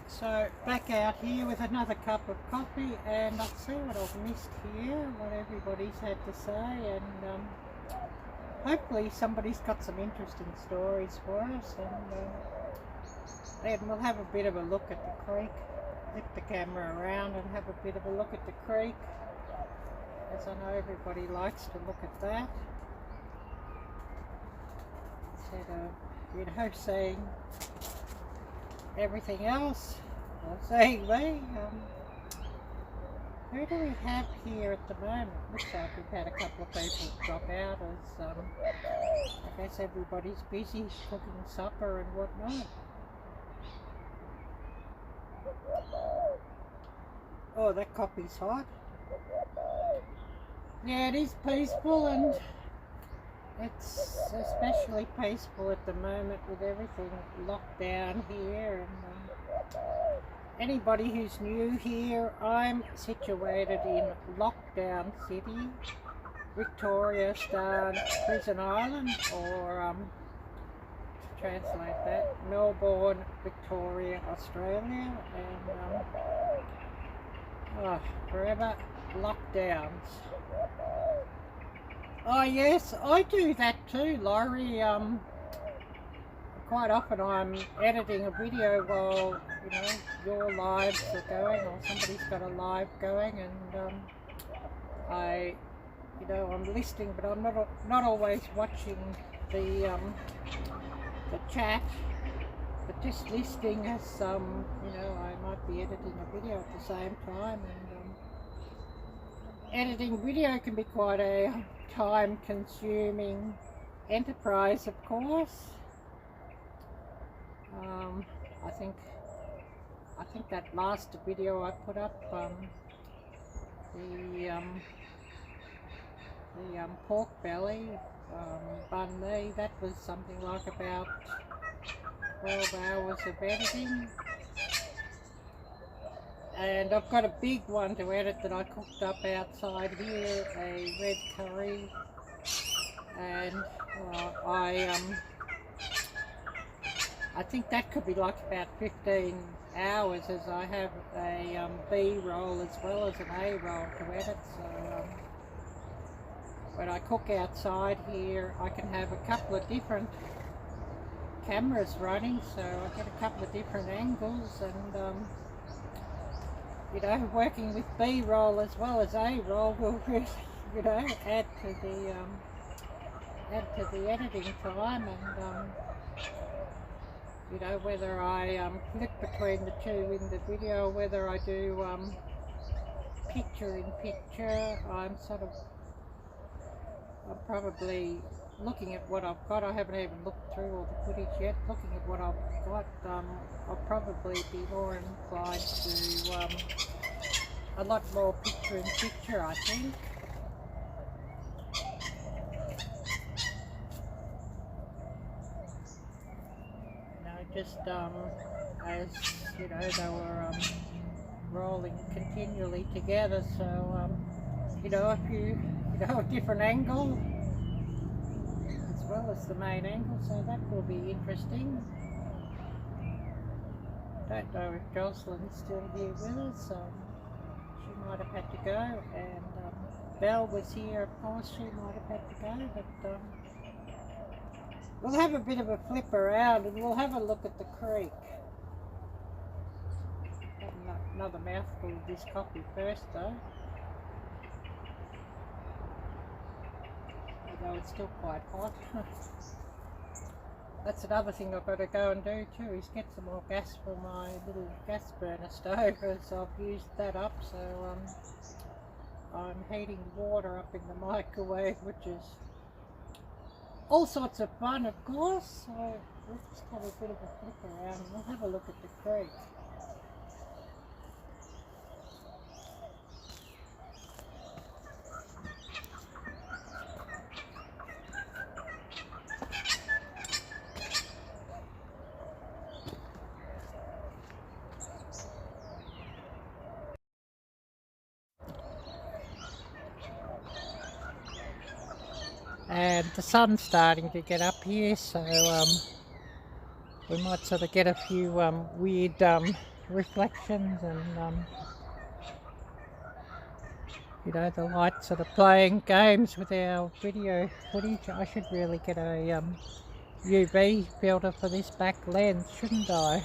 So back out here with another cup of coffee, and I'll see what I've missed here, what everybody's had to say, and hopefully somebody's got some interesting stories for us, and then we'll have a bit of a look at the creek, flip the camera around and have a bit of a look at the creek, as I know everybody likes to look at that, instead of, you know, saying everything else. Saying me, who do we have here at the moment? Looks like we've had a couple of people drop out as I guess everybody's busy cooking supper and whatnot. Oh, that coffee's hot. Yeah, it is peaceful, and it's especially peaceful at the moment with everything locked down here. And anybody who's new here, I'm situated in Lockdown City, Victoria Star Prison Island, or to translate that, Melbourne, Victoria, Australia, and forever lockdowns. Oh yes, I do that too, Laurie. Quite often I'm editing a video while, you know, your lives are going, or somebody's got a live going, and I'm listening, but I'm not always watching the chat, but just listening as I might be editing a video at the same time, and editing video can be quite a time-consuming enterprise, of course. I think that last video I put up, the pork belly banh mi, that was something like about 12 hours of editing. And I've got a big one to edit that I cooked up outside here, a red curry, and I think that could be like about 15 hours, as I have a B-roll as well as an A-roll to edit. So when I cook outside here, I can have a couple of different cameras running, so I get a couple of different angles, and working with B-roll as well as A-roll will really, add to the editing time, and whether I flip between the two in the video, whether I do picture in picture, I'm probably looking at what I've got. I haven't even looked through all the footage yet. Looking at what I've got, I'll probably be more inclined to a lot more picture in picture, I think. Just as they were rolling continually together, so if you a different angle as well as the main angle, so that will be interesting. Don't know if Jocelyn's still here with us, she might have had to go, and Belle was here, of course, she might have had to go, but we'll have a bit of a flip around, and we'll have a look at the creek. Have another mouthful of this coffee first, though. Although it's still quite hot. That's another thing I've got to go and do too, is get some more gas for my little gas burner stove, as I've used that up, so I'm heating water up in the microwave, which is all sorts of fun, of course. So let's just have a bit of a flick around and we'll have a look at the creek. And the sun's starting to get up here, so we might sort of get a few weird reflections and you know, the light sort of playing games with our video footage. I should really get a UV filter for this back lens, shouldn't I?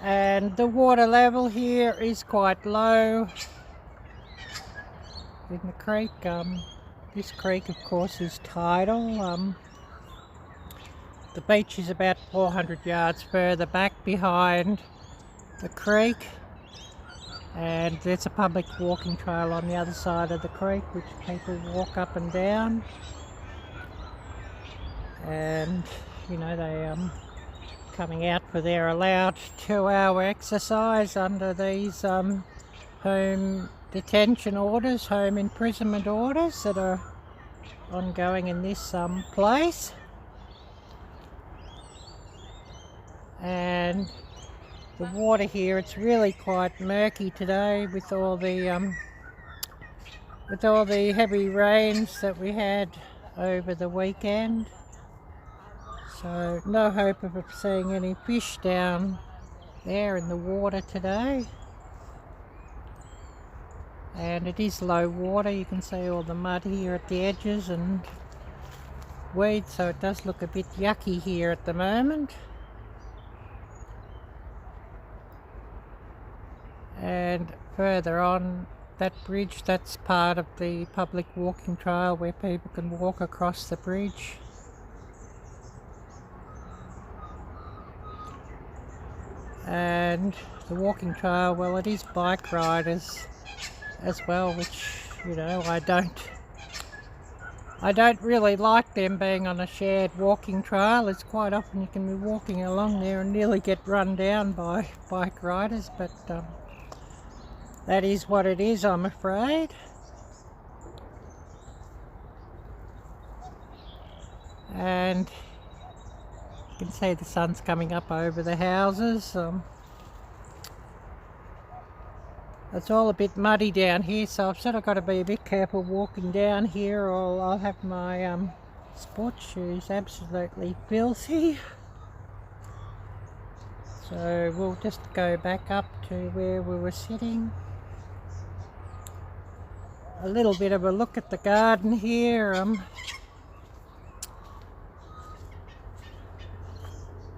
And the water level here is quite low in the creek. This creek, of course, is tidal. The beach is about 400 yards further back behind the creek, and there's a public walking trail on the other side of the creek which people walk up and down, and you know, they coming out for their allowed 2-hour exercise under these home detention orders, home imprisonment orders that are ongoing in this place. And the water here, it's really quite murky today with all the heavy rains that we had over the weekend. So no hope of seeing any fish down there in the water today. And it is low water, you can see all the mud here at the edges and weeds, so it does look a bit yucky here at the moment. And further on, that bridge, that's part of the public walking trail where people can walk across the bridge. And the walking trail, well, it is bike riders as well, which, you know, I don't really like them being on a shared walking trail. It's quite often you can be walking along there and nearly get run down by bike riders, but that is what it is, I'm afraid. And you can see the sun's coming up over the houses. It's all a bit muddy down here, so I've sort of got to be a bit careful walking down here, or I'll have my sports shoes absolutely filthy. So we'll just go back up to where we were sitting. A little bit of a look at the garden here.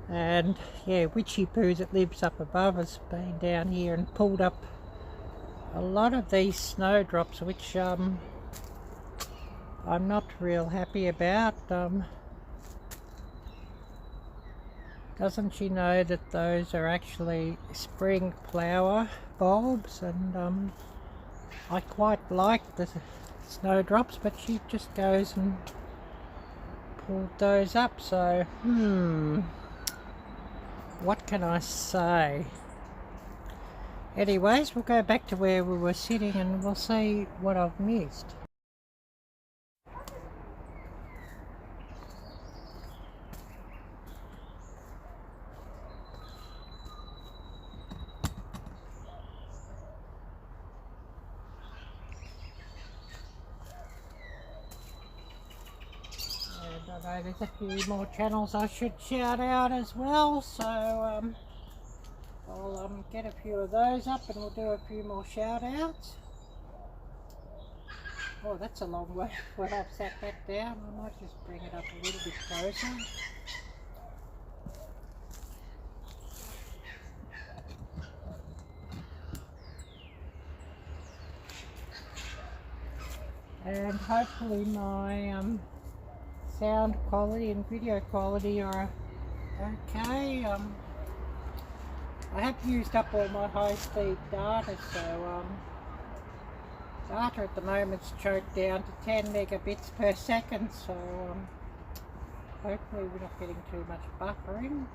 And yeah, Witchy Poo that lives up above has been down here and pulled up a lot of these snowdrops, which I'm not real happy about. Doesn't she know that those are actually spring flower bulbs? And I quite like the snowdrops, but she just goes and pulled those up. So what can I say? Anyways, we'll go back to where we were sitting and we'll see what I've missed. And I know there's a few more channels I should shout out as well, so I'll get a few of those up and we'll do a few more shout outs. Oh, that's a long way when I've sat back down. I might just bring it up a little bit closer. And hopefully my sound quality and video quality are okay. I have used up all my high-speed data, so Data at the moment's choked down to 10 megabits per second, so hopefully we're not getting too much buffering.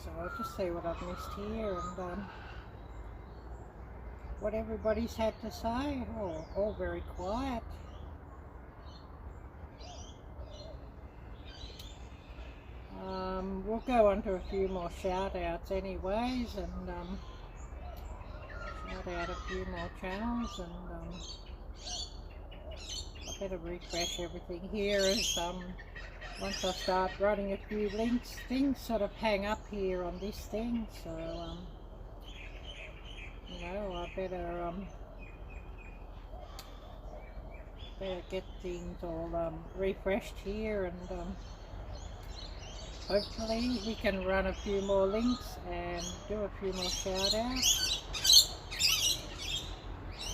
So I'll just see what I've missed here and what everybody's had to say. Oh, all very quiet. We'll go on to a few more shout outs anyways, and shout out a few more channels, and I better refresh everything here as once I start running a few links, things sort of hang up here on this thing, so you know, I better get things all refreshed here, and hopefully we can run a few more links and do a few more shout outs.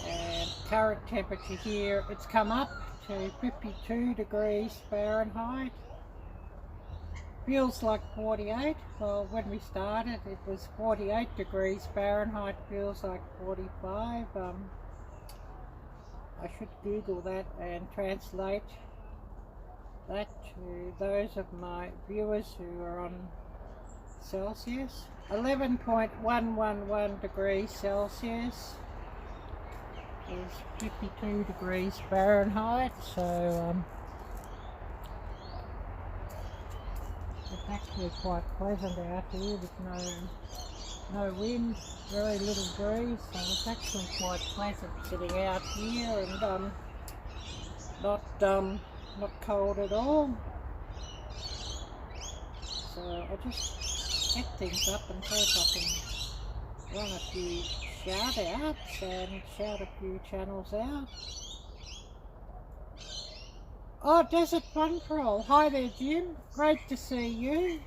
And current temperature here, it's come up to 52 degrees Fahrenheit. Feels like 48. Well, when we started it was 48 degrees Fahrenheit, feels like 45. I should Google that and translate that to those of my viewers who are on Celsius. 11.111 degrees Celsius is 52 degrees Fahrenheit, so it's actually quite pleasant out here with no wind, very little breeze, so it's actually quite pleasant sitting out here and not cold at all. So I'll just set things up and see if I can run a few shout outs and shout a few channels out. Oh, Desert Fun for All. Hi there, Jim. Great to see you.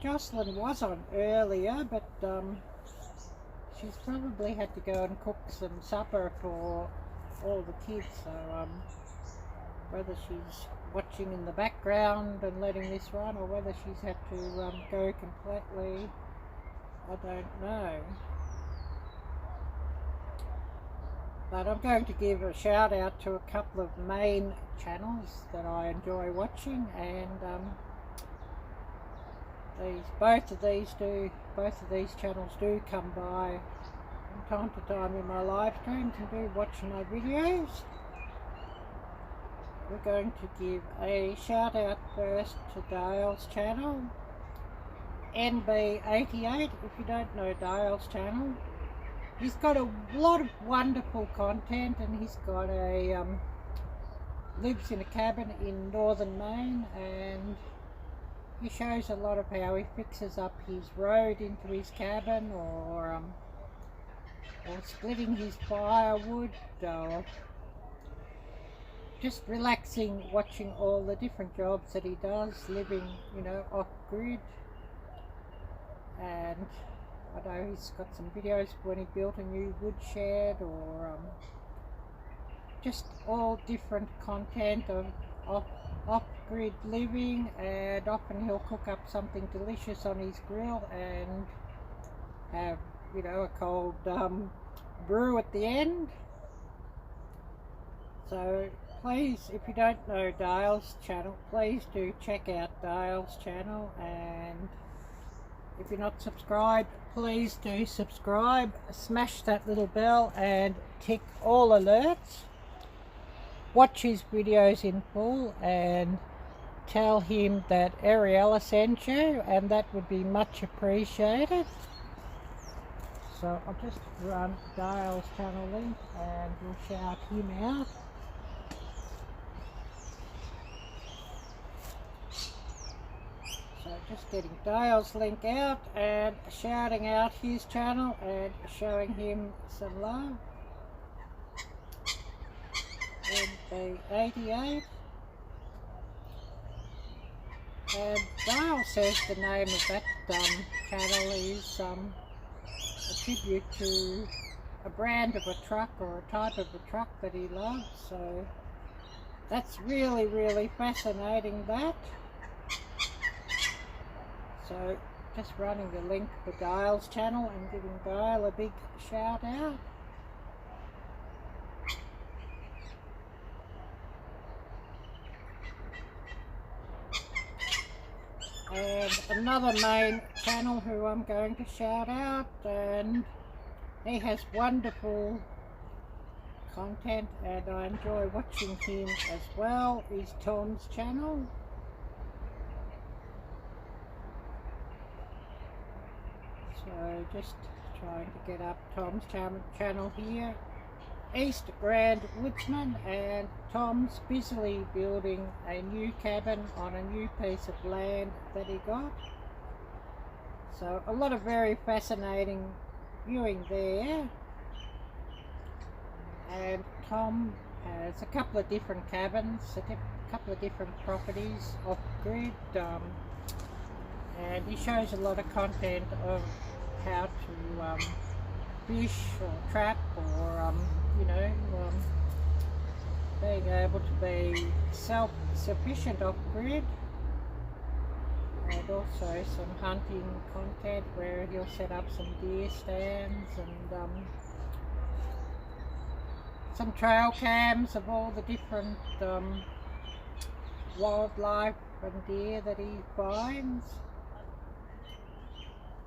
Jocelyn was on earlier, but she's probably had to go and cook some supper for all the kids, so whether she's watching in the background and letting this run, or whether she's had to go completely, I don't know. But I'm going to give a shout out to a couple of main channels that I enjoy watching, and both of these channels do come by from time to time in my live streams and do watch my videos. We're going to give a shout out first to Dale's channel, NB88. If you don't know Dale's channel, he's got a lot of wonderful content, and he's got a lives in a cabin in northern Maine, and he shows a lot of how he fixes up his road into his cabin, or splitting his firewood, or just relaxing, watching all the different jobs that he does, living, you know, off grid. And I know he's got some videos when he built a new woodshed, or just all different content of off-grid living, and often he'll cook up something delicious on his grill and have, you know, a cold brew at the end. So please, if you don't know Dale's channel, please do check out Dale's channel, and if you're not subscribed, please do subscribe, smash that little bell and tick all alerts. Watch his videos in full and tell him that Arielle sent you, and that would be much appreciated. So I'll just run Dale's channel link and we'll shout him out. So just getting Dale's link out and shouting out his channel and showing him some love. NB88. And Dale says the name of that channel is a tribute to a brand of a truck, or a type of a truck that he loves. So that's really, really fascinating, that. So just running the link for Gail's channel and giving Gail a big shout out. And another main channel who I'm going to shout out, and he has wonderful content and I enjoy watching him as well, is Tom's channel. So just trying to get up Tom's channel here. East Grand Woodsman, and Tom's busily building a new cabin on a new piece of land that he got. So a lot of very fascinating viewing there. And Tom has a couple of different cabins, a couple of different properties off grid, and he shows a lot of content of how to fish or trap, or you know, being able to be self-sufficient off grid, and also some hunting content where he'll set up some deer stands and some trail cams of all the different wildlife and deer that he finds.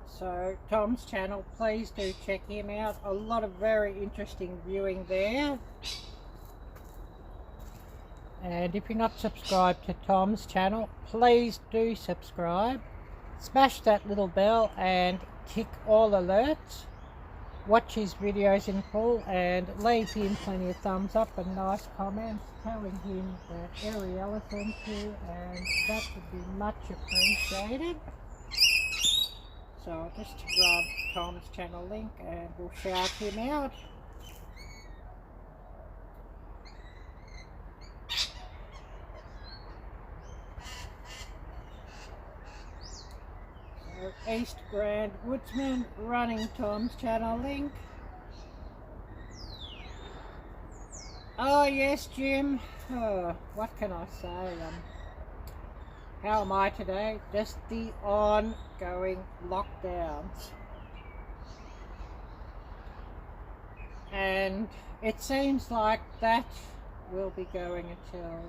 So Tom's channel, please do check him out. A lot of very interesting viewing there. And if you're not subscribed to Tom's channel, please do subscribe. Smash that little bell and tick all alerts. Watch his videos in full and leave him plenty of thumbs up and nice comments telling him that Arielle sent you, and that would be much appreciated. So I'll just grab Tom's channel link and we'll shout him out. So East Grand Woodsman running Tom's channel link. Oh yes, Jim. Oh, what can I say? How am I today? Just the ongoing lockdowns. And it seems like that will be going until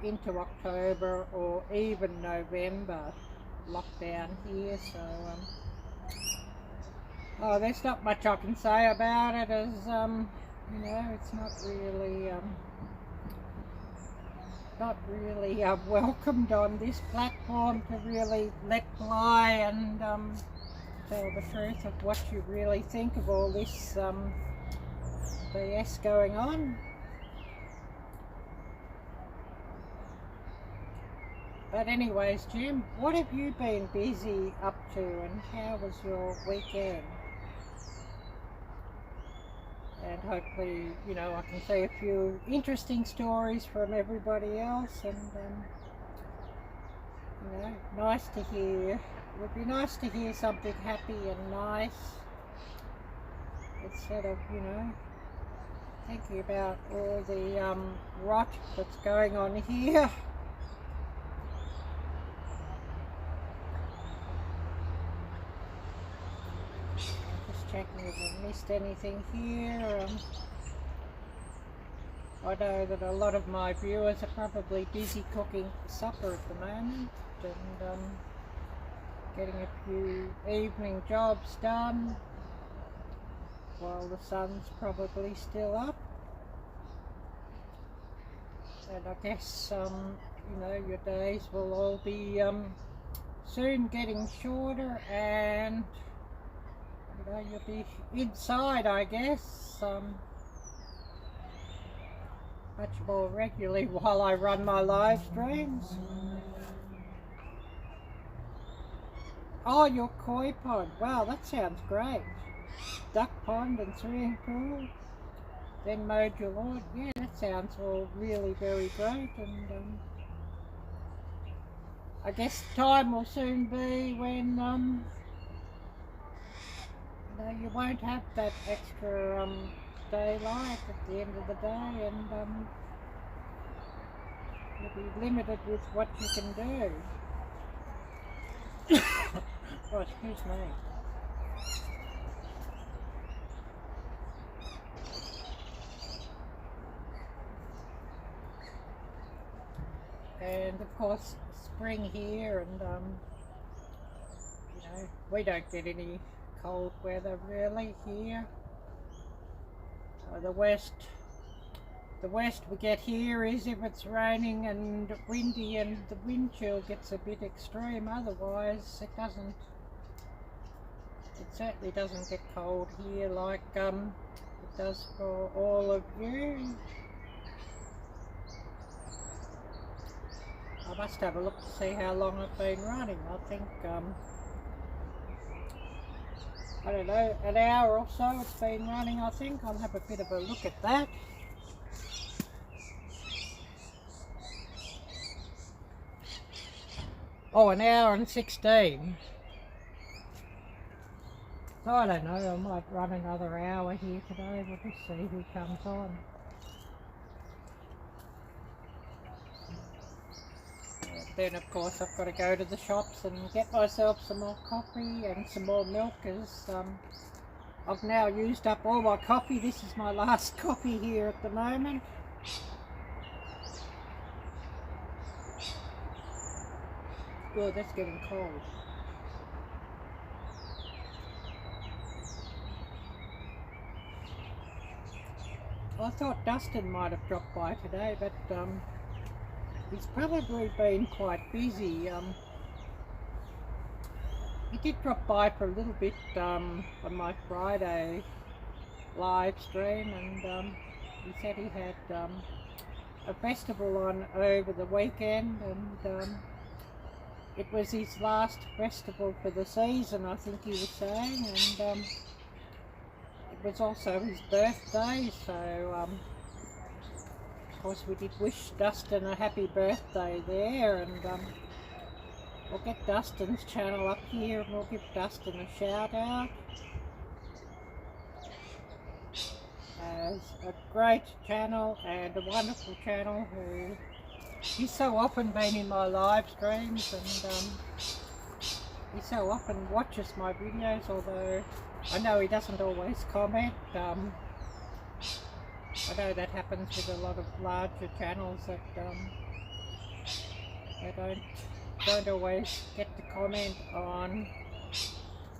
into October or even November lockdown here. So oh, there's not much I can say about it, as you know, it's not really welcomed on this platform to really let fly and tell the truth of what you really think of all this BS going on. But anyways, Jim, what have you been busy up to, and how was your weekend? And hopefully, you know, I can see a few interesting stories from everybody else, and you know, nice to hear. It would be nice to hear something happy and nice, instead of, you know, thinking about all the rot that's going on here. Checking if I missed anything here. I know that a lot of my viewers are probably busy cooking supper at the moment and getting a few evening jobs done while the sun's probably still up. And I guess you know, your days will all be soon getting shorter, and you know, you'll be inside, I guess, much more regularly while I run my live streams. Oh, your koi pond. Wow, that sounds great. Duck pond and swimming pool. Then mowed your lawn. Yeah, that sounds all really very great. And I guess time will soon be when no, you won't have that extra daylight at the end of the day, and you'll be limited with what you can do. Oh, excuse me. And of course, spring here, and you know, we don't get any cold weather really here. The worst we get here is if it's raining and windy and the wind chill gets a bit extreme. Otherwise, it certainly doesn't get cold here like it does for all of you. I must have a look to see how long I've been running. I think, I don't know, an hour or so it's been running, I think. I'll have a bit of a look at that. Oh, an hour and 16. So I don't know, I might run another hour here today. We'll just see who comes on. Then of course I've got to go to the shops and get myself some more coffee and some more milk, as I've now used up all my coffee. This is my last coffee here at the moment. Oh, that's getting cold. I thought Dustin might have dropped by today, but he's probably been quite busy. He did drop by for a little bit on my Friday live stream, and he said he had a festival on over the weekend, and it was his last festival for the season, I think he was saying, and it was also his birthday, so of course we did wish Dustin a happy birthday there, and we'll get Dustin's channel up here and we'll give Dustin a shout out. As a great channel and a wonderful channel who he's so often been in my live streams, and he so often watches my videos, although I know he doesn't always comment. I know that happens with a lot of larger channels that they don't always get to comment on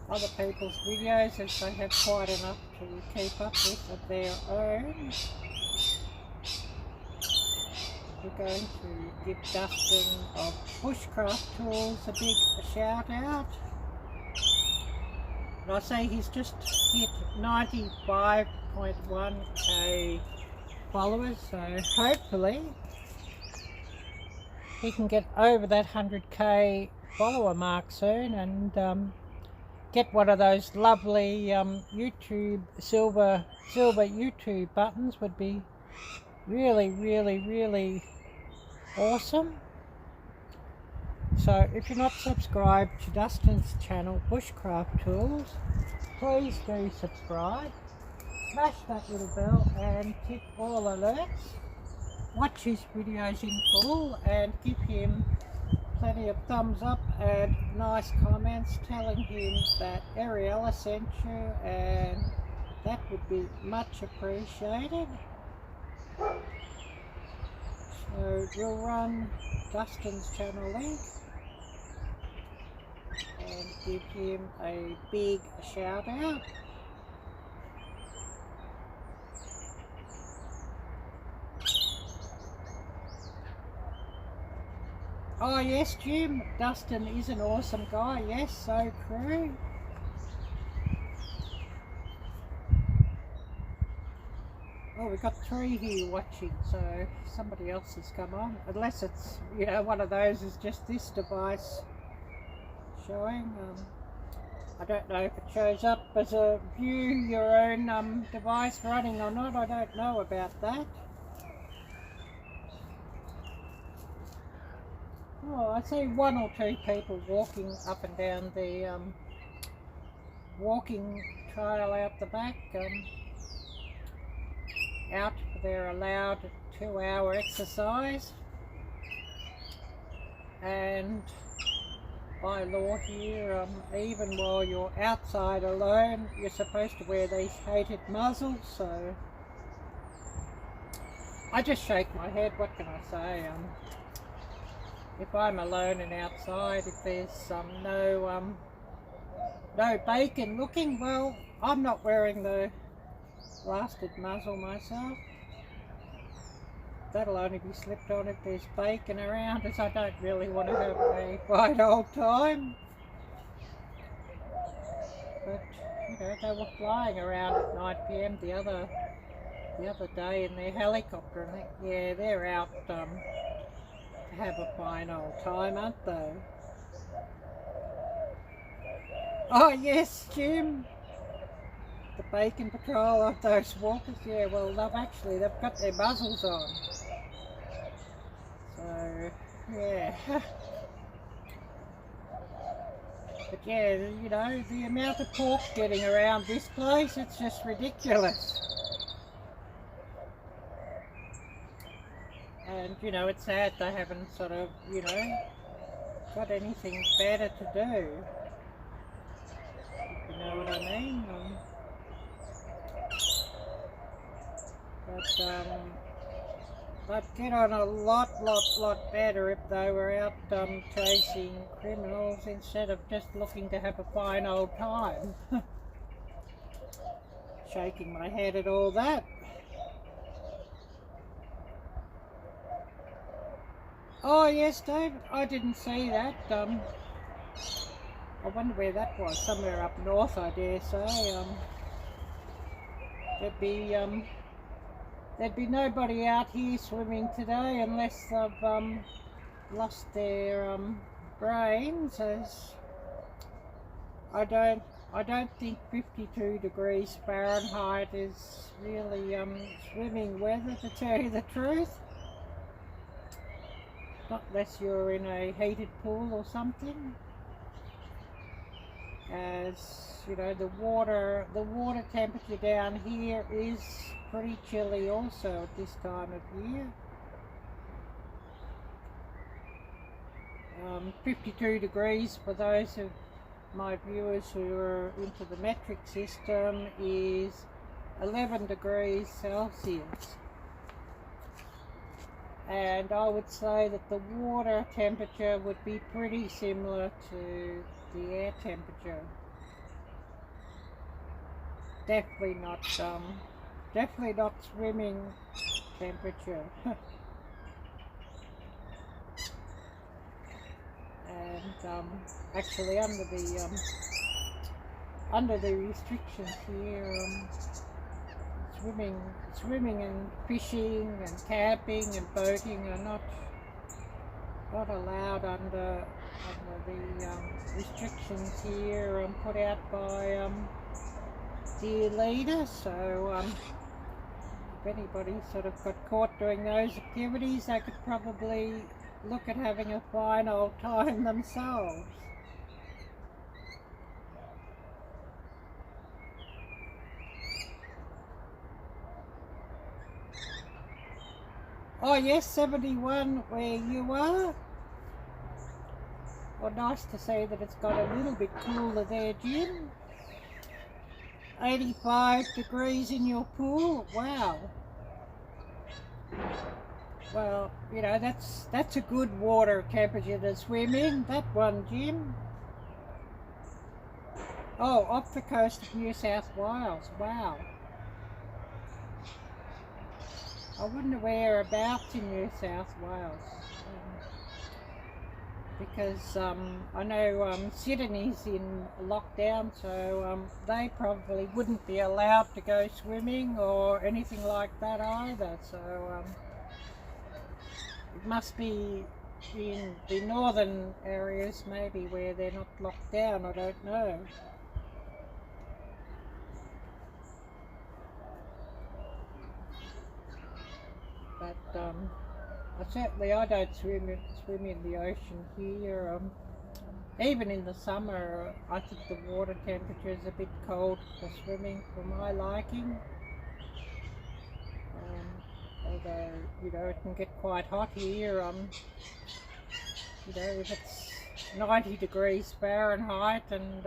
other people's videos, as they have quite enough to keep up with of their own. We're going to give Dustin of Bushcraft Tools a big shout out. And I say he's just hit 95.1k followers, so hopefully he can get over that 100k follower mark soon, and get one of those lovely YouTube silver YouTube buttons. Would be really awesome. So if you're not subscribed to Dustin's channel, Bushcraft Tools, please do subscribe. Smash that little bell and tick all alerts. Watch his videos in full and give him plenty of thumbs up and nice comments telling him that Arielle sent you, and that would be much appreciated. So we'll run Dustin's channel link and give him a big shout out. Oh yes, Jim, Dustin is an awesome guy. Yes, so true. Oh, we've got 3 here watching, so somebody else has come on. Unless it's, you know, one of those is just this device showing. I don't know if it shows up as a view your own device running or not. I don't know about that. Oh, I see 1 or 2 people walking up and down the walking trail out the back, out for their allowed 2-hour exercise. And by law here, even while you're outside alone, you're supposed to wear these hated muzzles, so I just shake my head. What can I say? If I'm alone and outside, if there's no bacon looking, well, I'm not wearing the blasted muzzle myself. That'll only be slipped on if there's bacon around, as I don't really want to have a fine old time. But, you know, they were flying around at 9 PM the other day in their helicopter, and yeah, they're out to have a fine old time, aren't they? Oh yes, Jim! The bacon patrol of those walkers, yeah, well they've got their muzzles on. So, yeah. But yeah, you know, the amount of pork getting around this place, it's just ridiculous. And, you know, it's sad they haven't sort of, you know, got anything better to do. If you know what I mean. They'd get on a lot better if they were out chasing criminals instead of just looking to have a fine old time. Shaking my head at all that. Oh yes, David, I didn't see that. I wonder where that was. Somewhere up north, I dare say. There'd be nobody out here swimming today unless they've lost their brains. As I don't think 52 degrees Fahrenheit is really swimming weather, to tell you the truth. Not unless you're in a heated pool or something. As you know, the water temperature down here is pretty chilly also at this time of year. 52 degrees for those of my viewers who are into the metric system is 11 degrees Celsius. And I would say that the water temperature would be pretty similar to the air temperature. Definitely not swimming temperature. And actually under the restrictions here, swimming and fishing and camping and boating are not allowed under the restrictions here put out by the leader. So if anybody sort of got caught doing those activities, they could probably look at having a fine old time themselves. Oh yes, 71 where you are. Well, nice to see that it's got a little bit cooler there, Jim. 85 degrees in your pool. Wow. Well, you know, that's a good water temperature to swim in, that one, Jim. Oh, off the coast of New South Wales. Wow. I wonder whereabouts in New South Wales. Because I know Sydney's in lockdown, so they probably wouldn't be allowed to go swimming or anything like that either. So it must be in the northern areas maybe where they're not locked down, I don't know. But I don't swim in the ocean here. Even in the summer, I think the water temperature is a bit cold for swimming for my liking. Although, you know, it can get quite hot here. You know, if it's 90 degrees Fahrenheit, and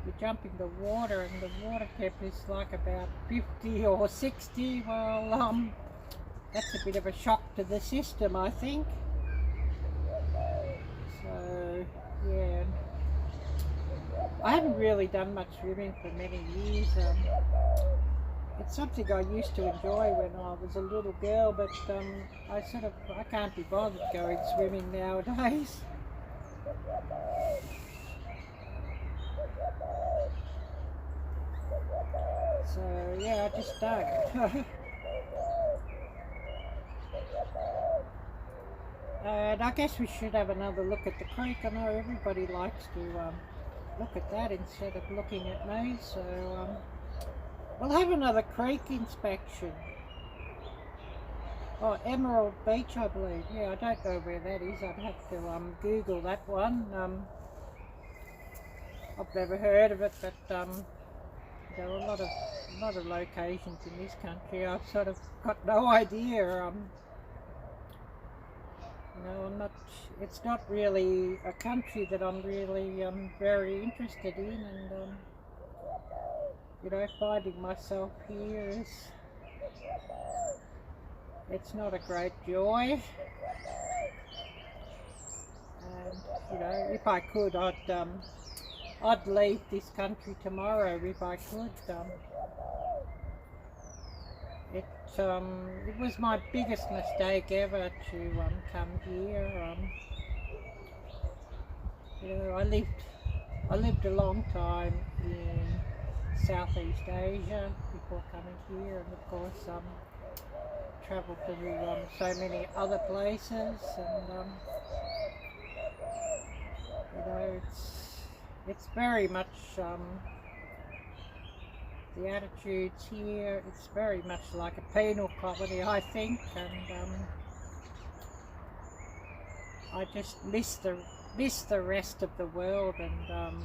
you jump in the water and the water temp is like about 50 or 60. Well, that's a bit of a shock to the system, I think. So yeah, I haven't really done much swimming for many years. It's something I used to enjoy when I was a little girl, but I can't be bothered going swimming nowadays. So yeah, I just don't. And I guess we should have another look at the creek. I know everybody likes to look at that instead of looking at me, so we'll have another creek inspection. Oh, Emerald Beach, I believe. Yeah, I don't know where that is. I'd have to Google that one. I've never heard of it, but there are a lot of locations in this country. I've sort of got no idea. I'm not. It's not really a country that I'm really very interested in, and finding myself here it's not a great joy. And if I could, I'd leave this country tomorrow if I could. It was my biggest mistake ever to come here. I lived a long time in Southeast Asia before coming here, and of course travelled to so many other places, and it's very much the attitudes here. It's very much like a penal colony, I think, and I just miss the rest of the world, and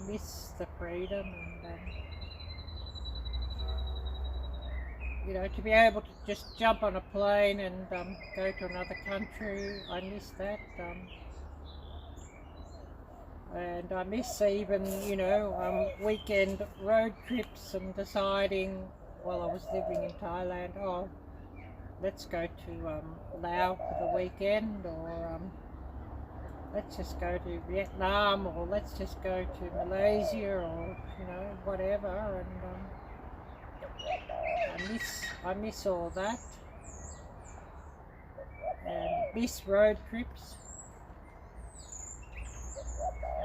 miss the freedom, and to be able to just jump on a plane and go to another country. I miss that. And I miss even, weekend road trips and deciding while I was living in Thailand, oh, let's go to Laos for the weekend, or let's just go to Vietnam, or let's just go to Malaysia, or, whatever. And I miss all that, and miss road trips.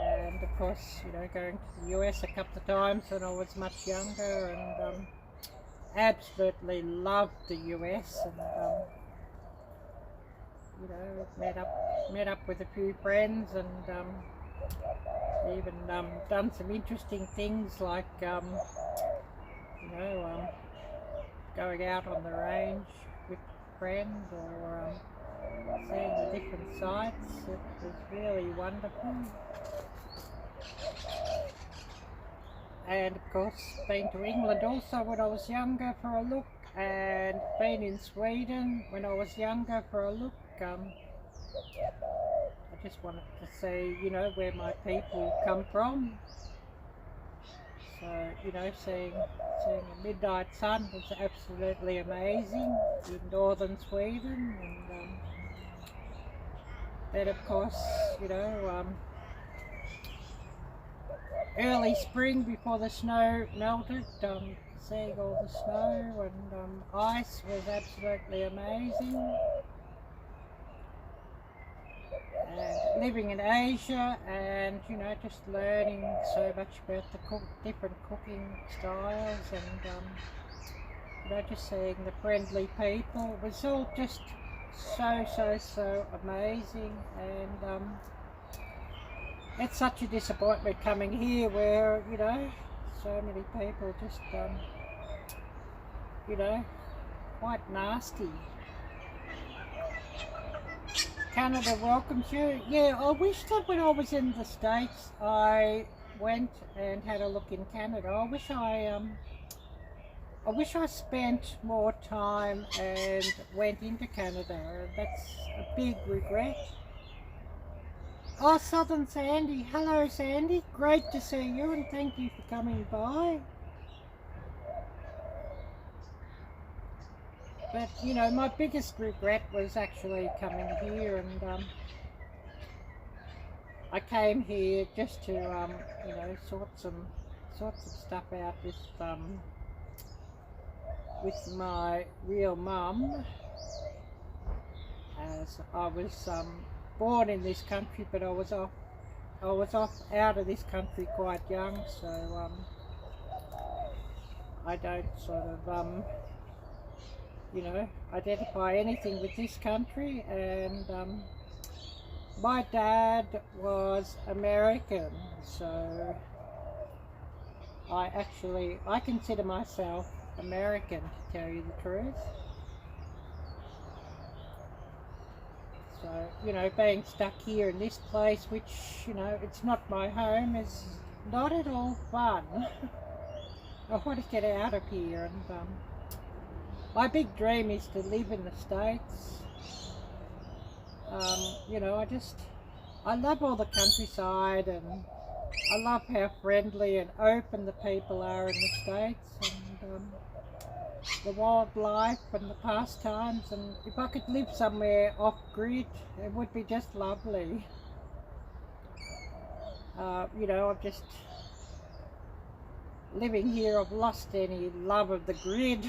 And of course, going to the US a couple of times when I was much younger, and absolutely loved the US, and met up with a few friends, and even done some interesting things like going out on the range with friends, or seeing the different sites. It was really wonderful. And of course, been to England also when I was younger for a look, and been in Sweden when I was younger for a look. I just wanted to see, where my people come from. So, seeing the midnight sun was absolutely amazing in northern Sweden, and then of course, early spring before the snow melted, seeing all the snow and ice was absolutely amazing. And living in Asia, and just learning so much about the different cooking styles, and just seeing the friendly people. It was all just so amazing. And it's such a disappointment coming here where, so many people just, quite nasty. Canada welcomes you. Yeah, I wish that when I was in the States, I went and had a look in Canada. I wish I spent more time and went into Canada. That's a big regret. Oh, Southern Sandy. Hello, Sandy. Great to see you, and thank you for coming by. But, you know, my biggest regret was actually coming here, and I came here just to, you know, sort some stuff out with my real mum, as I was born in this country, but I was off out of this country quite young, so I don't sort of you know, identify anything with this country. And my dad was American, so I consider myself American, to tell you the truth. So, you know, being stuck here in this place, which, you know, it's not my home, is not at all fun. I want to get out of here, and my big dream is to live in the States. You know, I love all the countryside, and I love how friendly and open the people are in the States, and the wildlife and the pastimes. And if I could live somewhere off-grid, it would be just lovely. You know, I'm just living here, I've lost any love of the grid.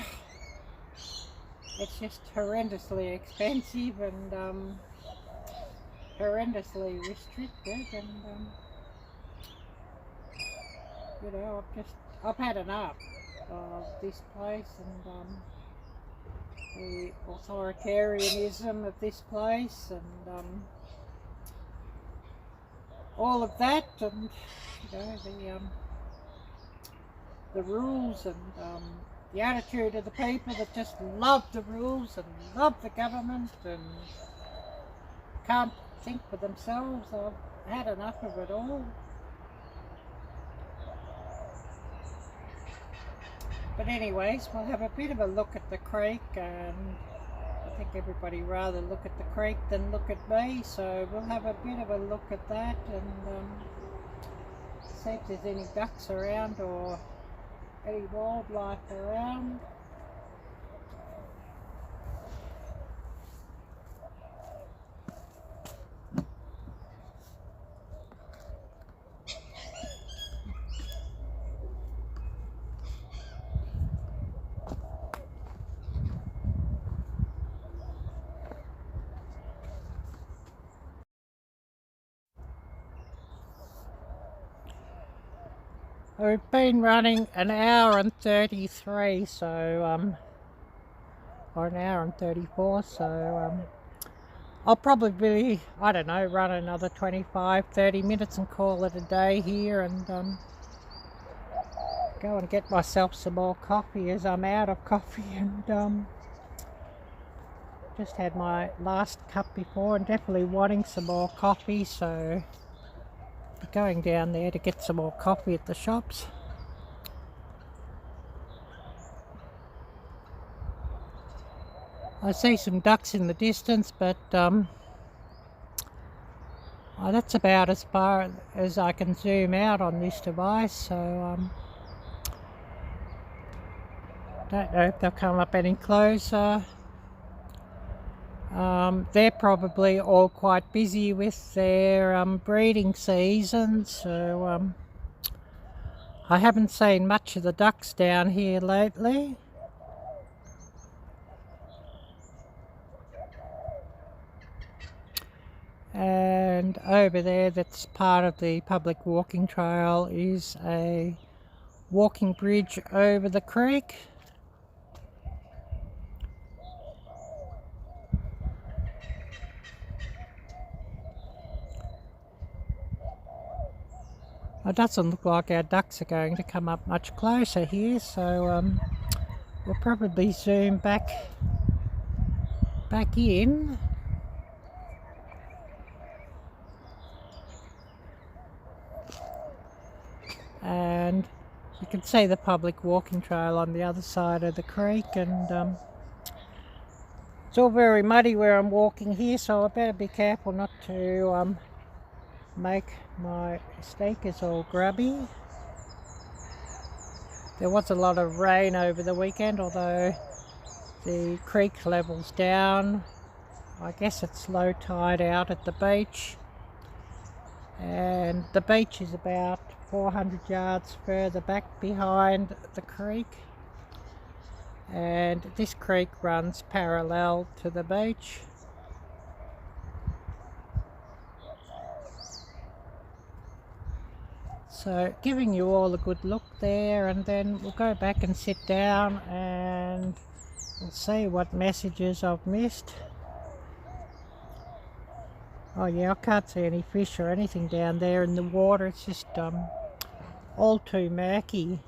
It's just horrendously expensive and horrendously restricted, and you know, I've had enough of this place, and the authoritarianism of this place, and all of that, and you know, the rules, and the attitude of the people that just love the rules and love the government and can't think for themselves. I've had enough of it all. But anyways, we'll have a bit of a look at the creek, and I think everybody rather look at the creek than look at me, so we'll have a bit of a look at that, and see if there's any ducks around or any wildlife around. We've been running an hour and 33, so or an hour and 34, so I'll probably, I don't know, run another 25-30 minutes and call it a day here, and go and get myself some more coffee, as I'm out of coffee, and just had my last cup before and definitely wanting some more coffee, so going down there to get some more coffee at the shops. I see some ducks in the distance, but that's about as far as I can zoom out on this device, so don't know if they'll come up any closer. They're probably all quite busy with their breeding season, so I haven't seen much of the ducks down here lately. And over there, that's part of the public walking trail, is a walking bridge over the creek. It doesn't look like our ducks are going to come up much closer here, so we'll probably zoom back in. And you can see the public walking trail on the other side of the creek, and it's all very muddy where I'm walking here, so I better be careful not to make my sneakers all grubby. There was a lot of rain over the weekend, although the creek level's down. I guess it's low tide out at the beach, and the beach is about 400 yards further back behind the creek, and this creek runs parallel to the beach. So giving you all a good look there, and then we'll go back and sit down and we'll see what messages I've missed. Oh yeah, I can't see any fish or anything down there in the water. It's just all too murky.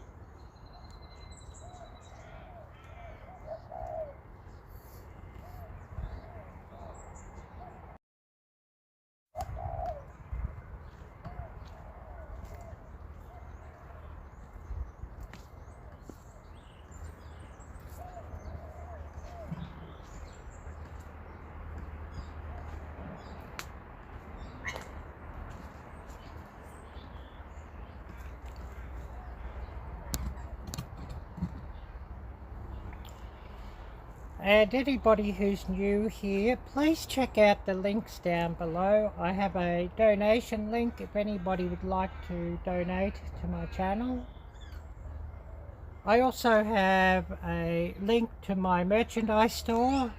And anybody who's new here, please check out the links down below. I have a donation link if anybody would like to donate to my channel. I also have a link to my merchandise store.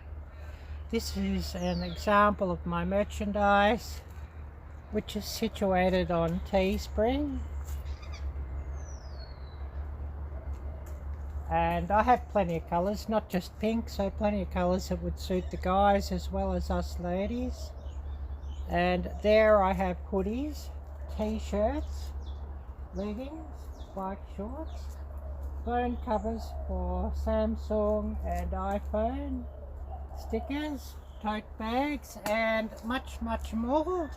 This is an example of my merchandise, which is situated on Teespring. And I have plenty of colours, not just pink, so plenty of colours that would suit the guys as well as us ladies. And there I have hoodies, t-shirts, leggings, bike shorts, phone covers for Samsung and iPhone, stickers, tote bags, and much more.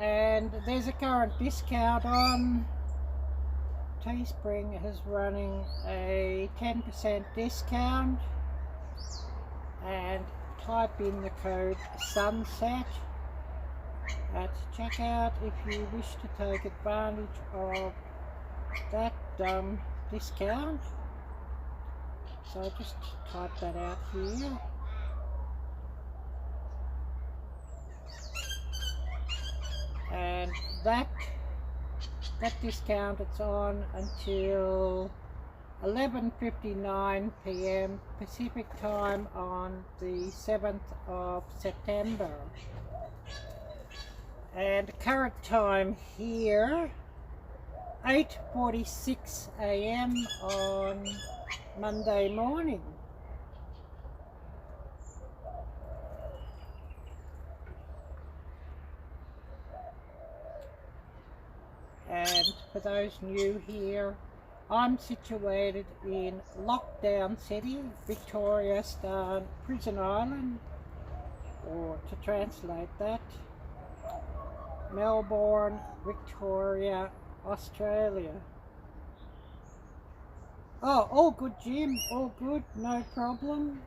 And there's a current discount on. Teespring is running a 10% discount, and type in the code SUNSET at checkout if you wish to take advantage of that discount. So I'll just type that out here. And that discount, it's on until 11:59 p.m. Pacific time on the 7th of September. And current time here, 8:46 a.m. on Monday morning. And for those new here, I'm situated in Lockdown City, Victoria Star Prison Island, or to translate that, Melbourne, Victoria, Australia. Oh, all good, Jim, all good, no problem.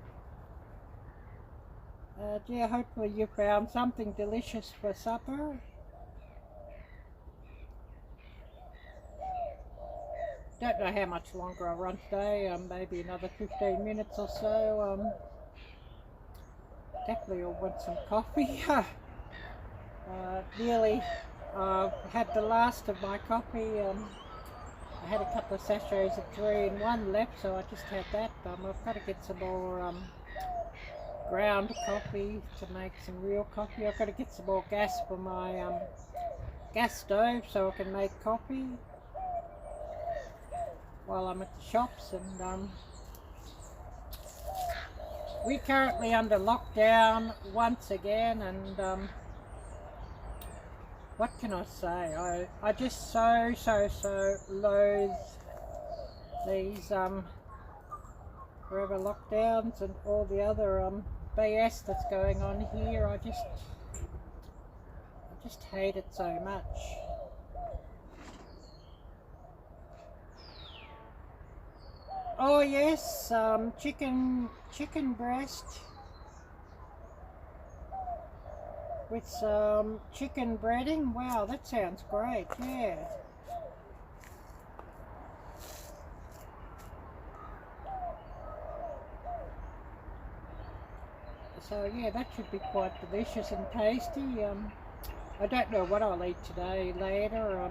Yeah, hopefully you found something delicious for supper. Don't know how much longer I'll run today, maybe another 15 minutes or so. Definitely I'll want some coffee. Nearly had the last of my coffee. I had a couple of sachets of 3-in-1 left, so I just had that. I've got to get some more ground coffee to make some real coffee. I've got to get some more gas for my gas stove so I can make coffee while I'm at the shops. And we're currently under lockdown once again, and what can I say? I just so loathe these forever lockdowns and all the other BS that's going on here. I just hate it so much. Oh yes, chicken breast with some chicken breading. Wow, that sounds great, yeah. So yeah, that should be quite delicious and tasty. I don't know what I'll eat today, later.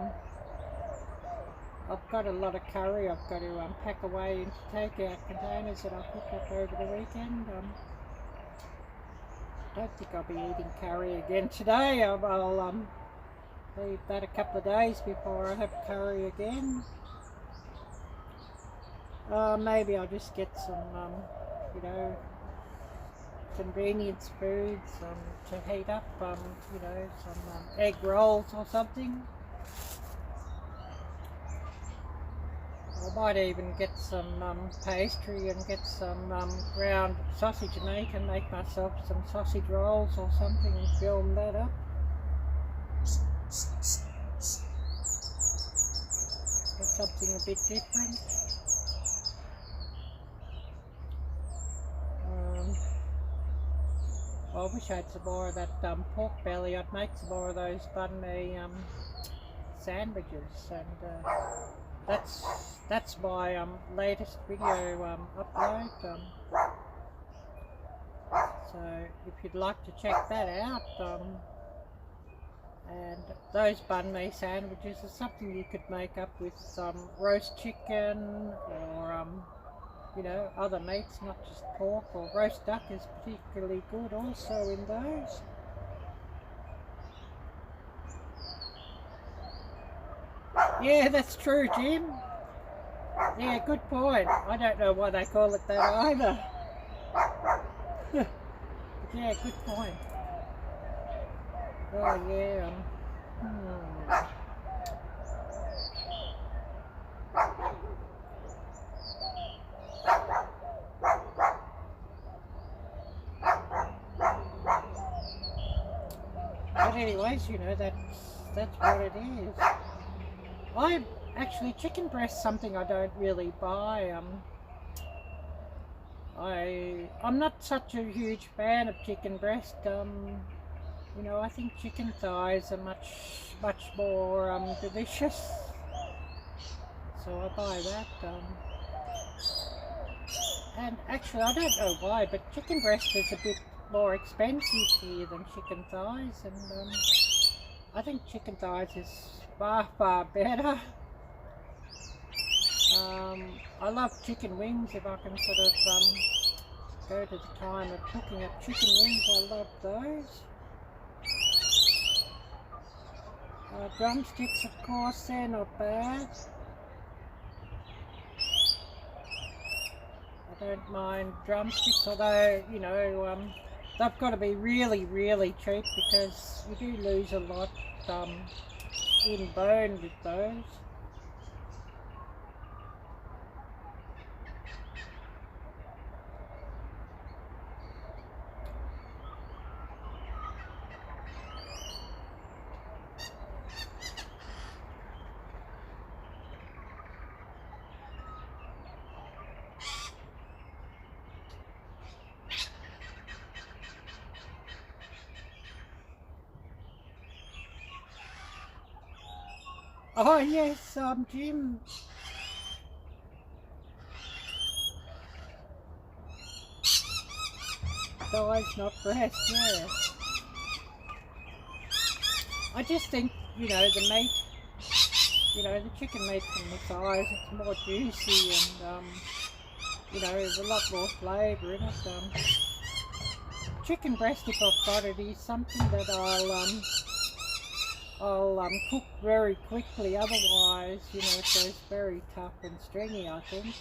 I've got a lot of curry I've got to pack away into takeout containers that I'll cook up over the weekend. Don't think I'll be eating curry again today. I'll leave that a couple of days before I have curry again. Maybe I'll just get some, you know, convenience foods to heat up, you know, some egg rolls or something. I might even get some pastry and get some ground sausage meat and make myself some sausage rolls or something and film that up. Get something a bit different. I wish I had some more of that pork belly. I'd make some more of those banh mi sandwiches, and that's my latest video upload. So if you'd like to check that out, and those banh mi sandwiches are something you could make up with some roast chicken or you know, other meats, not just pork, or roast duck is particularly good also in those. Yeah, that's true, Jim. Yeah, good point. I don't know why they call it that either. But yeah, good point. Oh yeah. But anyways, you know, that's what it is. I actually, chicken breast something I don't really buy. I'm not such a huge fan of chicken breast. You know, I think chicken thighs are much more delicious. So I buy that. And actually, I don't know why, but chicken breast is a bit more expensive here than chicken thighs, and I think chicken thighs is far better. I love chicken wings. If I can sort of go to the time of cooking up chicken wings, I love those. Drumsticks, of course, they're not bad. I don't mind drumsticks, although, you know, they've got to be really cheap because you do lose a lot in bone with those. Oh yes, Jim. Thighs, not breast, yeah. I just think, you know, the meat, you know, the chicken meat from the thighs, it's more juicy and, you know, there's a lot more flavour in it. Chicken breast, if I've got it, is something that I'll cook very quickly. Otherwise, you know, it goes very tough and stringy, I think.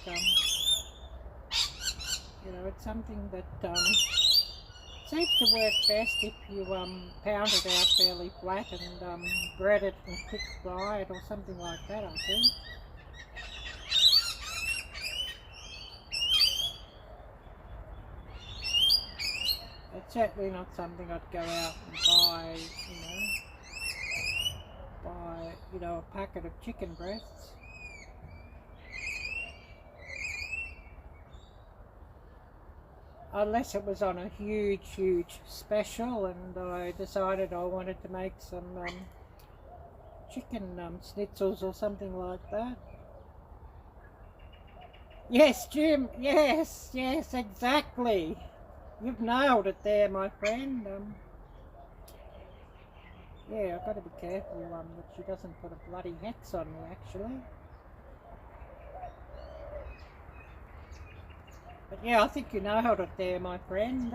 You know, it's something that seems to work best if you pound it out fairly flat and bread it and quick fry it or something like that, I think. It's certainly not something I'd go out and buy, you know, a packet of chicken breasts. unless it was on a huge special and I decided I wanted to make some chicken schnitzels or something like that. Yes, Jim, yes, exactly. You've nailed it there, my friend. Yeah, I've got to be careful that she doesn't put a bloody hex on me, actually. But yeah, I think you nailed it there, my friend.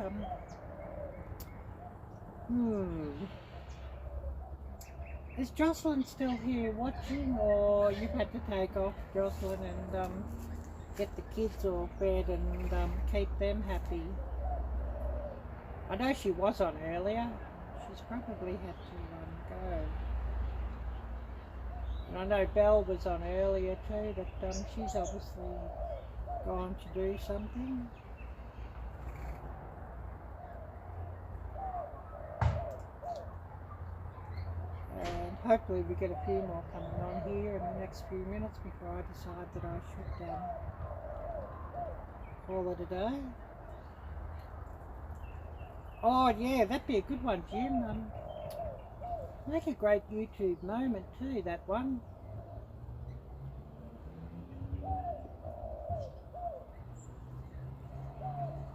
Is Jocelyn still here watching, or you've had to take off, Jocelyn, and get the kids all fed and keep them happy? I know she was on earlier. She's probably had to go. And I know Belle was on earlier too, but she's obviously gone to do something. And hopefully we get a few more coming on here in the next few minutes before I decide that I should call it a day. Oh yeah, that'd be a good one, Jim. Make a great YouTube moment too, that one.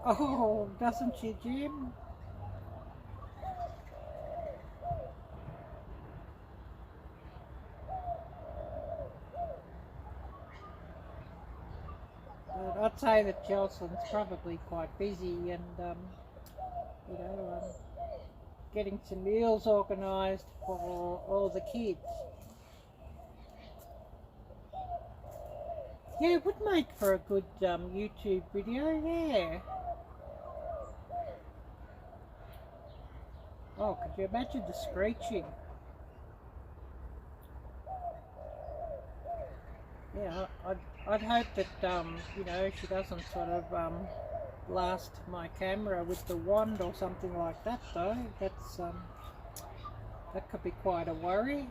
Oh, doesn't she, Jim? But I'd say that Jocelyn's probably quite busy and, you know, getting some meals organised for all the kids. Yeah, it would make for a good YouTube video, yeah. Oh, could you imagine the screeching? Yeah, I'd hope that, you know, she doesn't sort of blast my camera with the wand or something like that, though. That's, that could be quite a worry.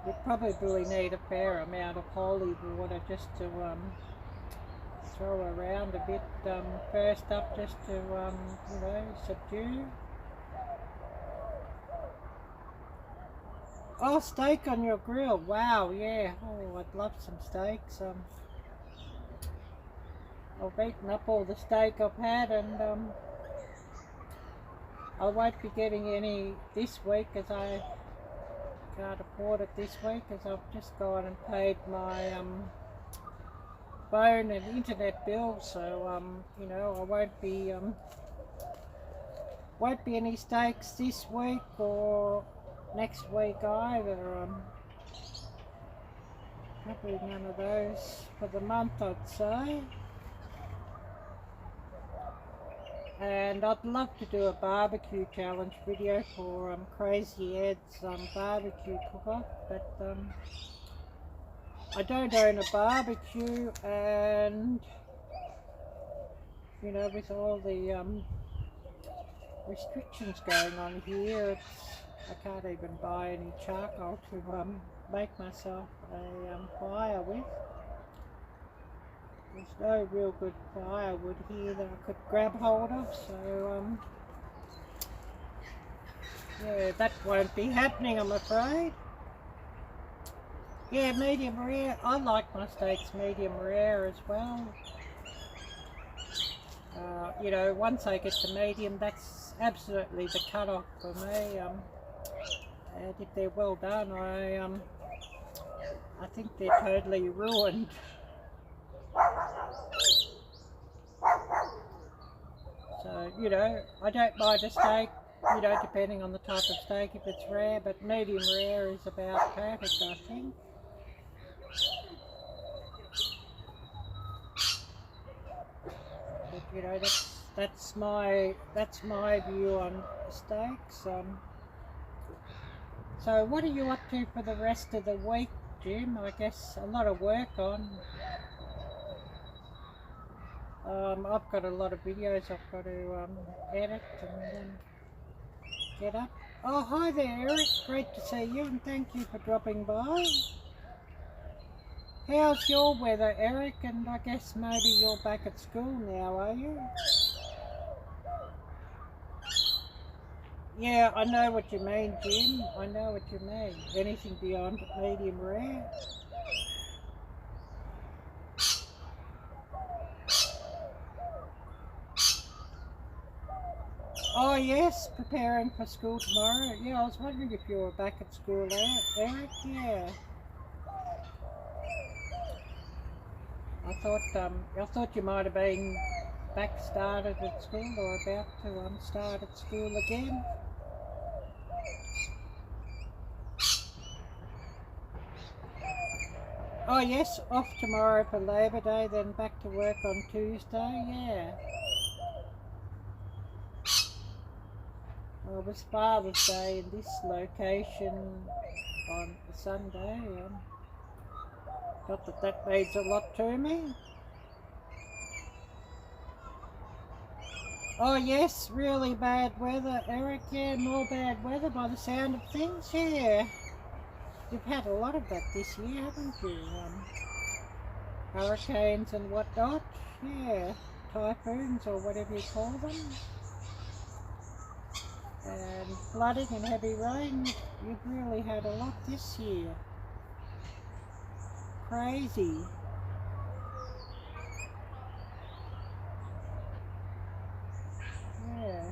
We probably need a fair amount of holy water just to throw around a bit first up, just to, you know, subdue. Oh, steak on your grill. Wow, yeah. Oh, I'd love some steaks. I've eaten up all the steak I've had, and I won't be getting any this week as I can't afford it this week, as I've just gone and paid my phone and internet bill, so you know, I won't be any steaks this week or next week either. Probably none of those for the month, I'd say. And I'd love to do a barbecue challenge video for Crazy Ed's barbecue cook-off, but I don't own a barbecue, and you know, with all the restrictions going on here, I can't even buy any charcoal to make myself a fire with. There's no real good firewood here that I could grab hold of, so yeah, that won't be happening, I'm afraid. Yeah, medium rare. I like my steaks medium rare as well. You know, once I get to medium, that's absolutely the cut-off for me. And if they're well done, I think they're totally ruined. So, you know, I don't mind a steak, you know, depending on the type of steak, if it's rare, but medium rare is about perfect, I think. But, you know, that's my view on steaks. So what are you up to for the rest of the week, Jim? I guess a lot of work on. I've got a lot of videos I've got to edit and get up. Oh, hi there, Eric. Great to see you, and thank you for dropping by. How's your weather, Eric? And I guess maybe you're back at school now, are you? Yeah, I know what you mean, Jim. I know what you mean. Anything beyond medium rare. Oh yes, preparing for school tomorrow. Yeah, I was wondering if you were back at school, Eric. Yeah. I thought you might have been back started at school or about to start at school again. Oh yes, off tomorrow for Labor Day, then back to work on Tuesday. Yeah. Well, it was Father's Day in this location on a Sunday. Not that that means a lot to me. Oh yes, really bad weather, Eric. Yeah, more bad weather by the sound of things. Yeah, you've had a lot of that this year, haven't you? Hurricanes and whatnot. Yeah, typhoons or whatever you call them, and flooding and heavy rain. You've really had a lot this year. Crazy. Yeah.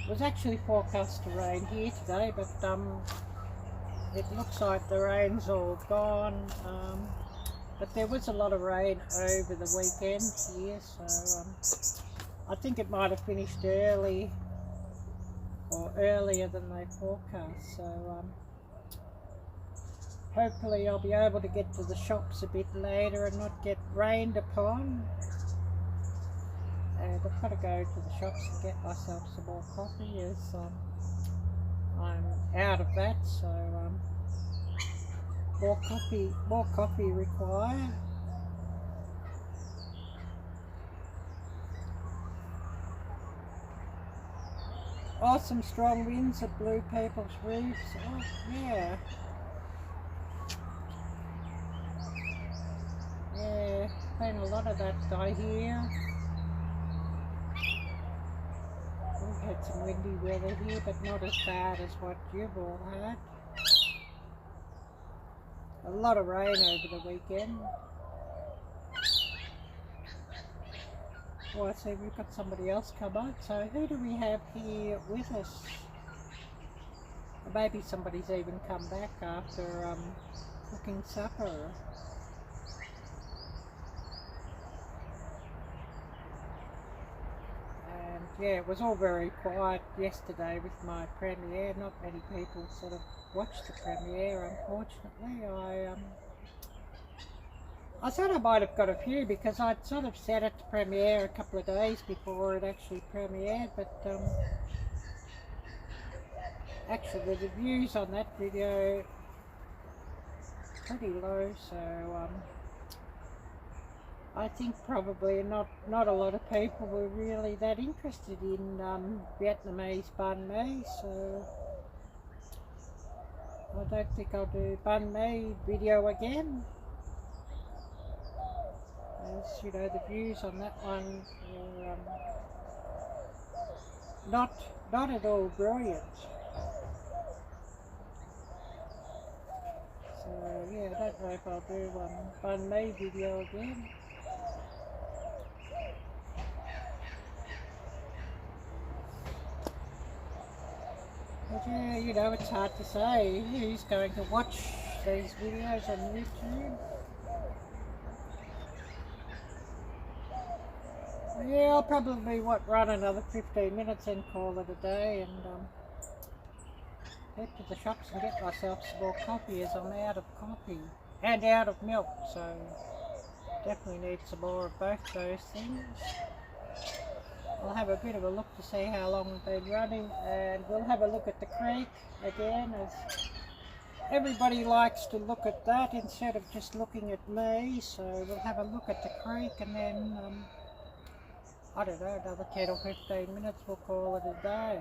It was actually forecast to rain here today, but it looks like the rain's all gone. But there was a lot of rain over the weekend here, so I think it might have finished early or earlier than they forecast. So hopefully I'll be able to get to the shops a bit later and not get rained upon. And I've got to go to the shops and get myself some more coffee as I'm out of that, so more coffee required. Awesome strong winds at Blue People's Reefs. Oh yeah. Yeah, been a lot of that I hear. We've had some windy weather here, but not as bad as what you've all had. A lot of rain over the weekend. Oh, I see we've got somebody else come on. So who do we have here with us? Or maybe somebody's even come back after cooking supper. And yeah, it was all very quiet yesterday with my premiere. Not many people sort of watched the premiere, unfortunately. I thought I might have got a few because I'd sort of set it to premiere a couple of days before it actually premiered, but actually the views on that video pretty low, so I think probably not a lot of people were really that interested in Vietnamese banh mi, so I don't think I'll do banh mi video again. As you know, the views on that one were not at all brilliant. So yeah, I don't know if I'll do banh mi video again. But yeah, you know, it's hard to say who's going to watch these videos on YouTube. Yeah, I'll probably run another 15 minutes and call it a day, and head to the shops and get myself some more coffee, as I'm out of coffee and out of milk, so definitely need some more of both those things. I'll have a bit of a look to see how long we've been running, and we'll have a look at the creek again, as everybody likes to look at that instead of just looking at me. So we'll have a look at the creek, and then I don't know, another 10 or 15 minutes, we'll call it a day.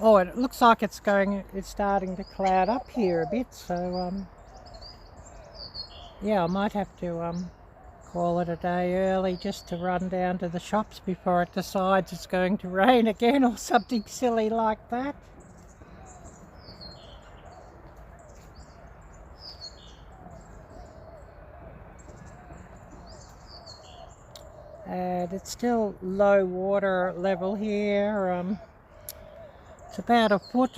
Oh, it looks like it's starting to cloud up here a bit, so yeah, I might have to call it a day early just to run down to the shops before it decides it's going to rain again or something silly like that. And it's still low water level here. It's about 1.5 foot,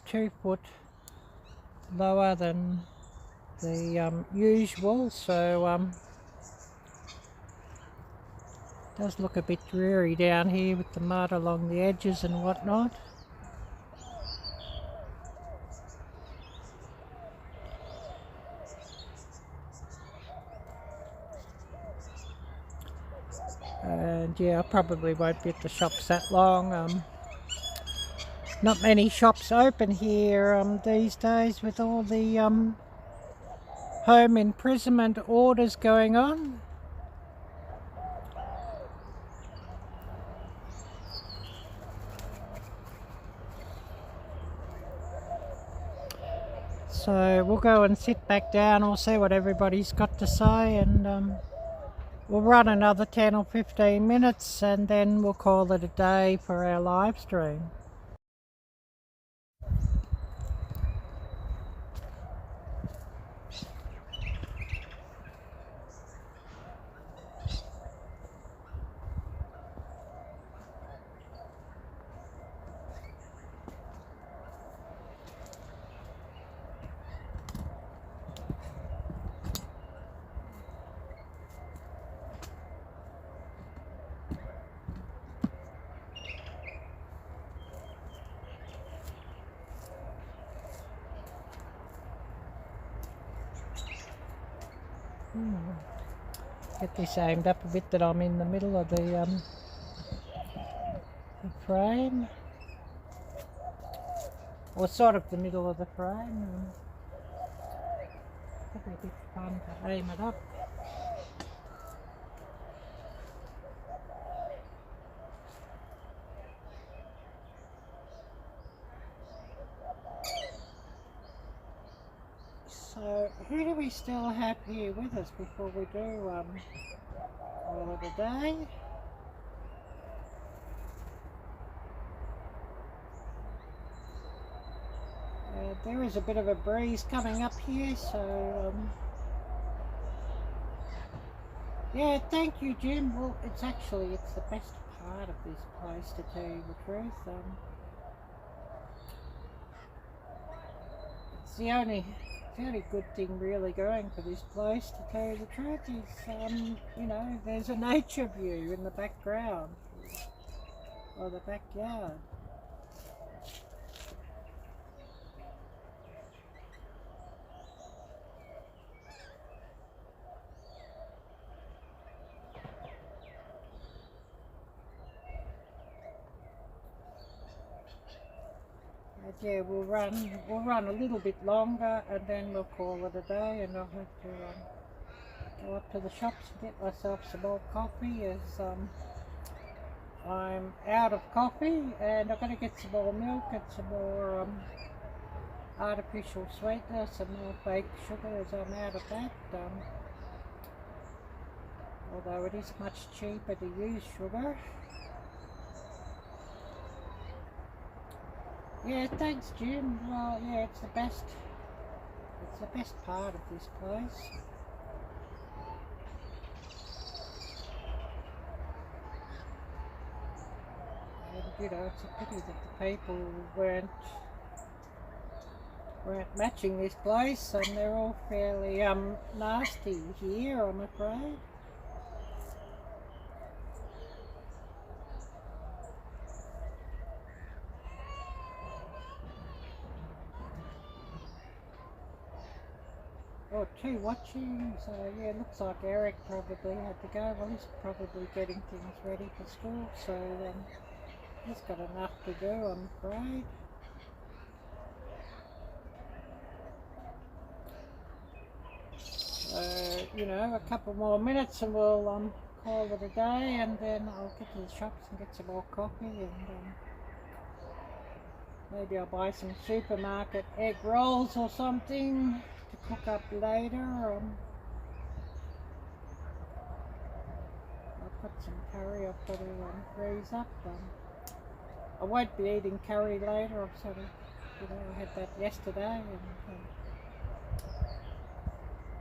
2 foot lower than the usual, so it does look a bit dreary down here with the mud along the edges and whatnot. And yeah, I probably won't be at the shops that long. Not many shops open here these days with all the home imprisonment orders going on. So we'll go and sit back down, we'll see what everybody's got to say, and we'll run another 10 or 15 minutes and then we'll call it a day for our live stream. Get this aimed up a bit that I'm in the middle of the frame, or sort of the middle of the frame. Probably a bit fun to aim it up. So who do we still have here with us before we do call it a day? There is a bit of a breeze coming up here, so yeah, thank you, Jim. Well, it's the best part of this place, to tell you the truth. It's the only good thing really going for this place, to tell you the truth, is you know, there's a nature view in the background, or the backyard. Yeah, we'll run a little bit longer and then we'll call it a day, and I'll have to go up to the shops and get myself some more coffee, as I'm out of coffee, and I've got to get some more milk and some more artificial sweetener, some more baked sugar, as I'm out of that, although it is much cheaper to use sugar. Yeah, thanks, Jim. Well, yeah, it's the best part of this place. And, you know, it's a pity that the people weren't matching this place, and they're all fairly nasty here, I'm afraid. Oh, 2 watching, so yeah, it looks like Eric probably had to go. Well, he's probably getting things ready for school, so he's got enough to do, I'm afraid. You know, a couple more minutes and we'll call it a day, and then I'll get to the shops and get some more coffee, and Maybe I'll buy some supermarket egg rolls or something to cook up later. I've got some curry I've got to freeze up. I won't be eating curry later. I've sort of, I had that yesterday and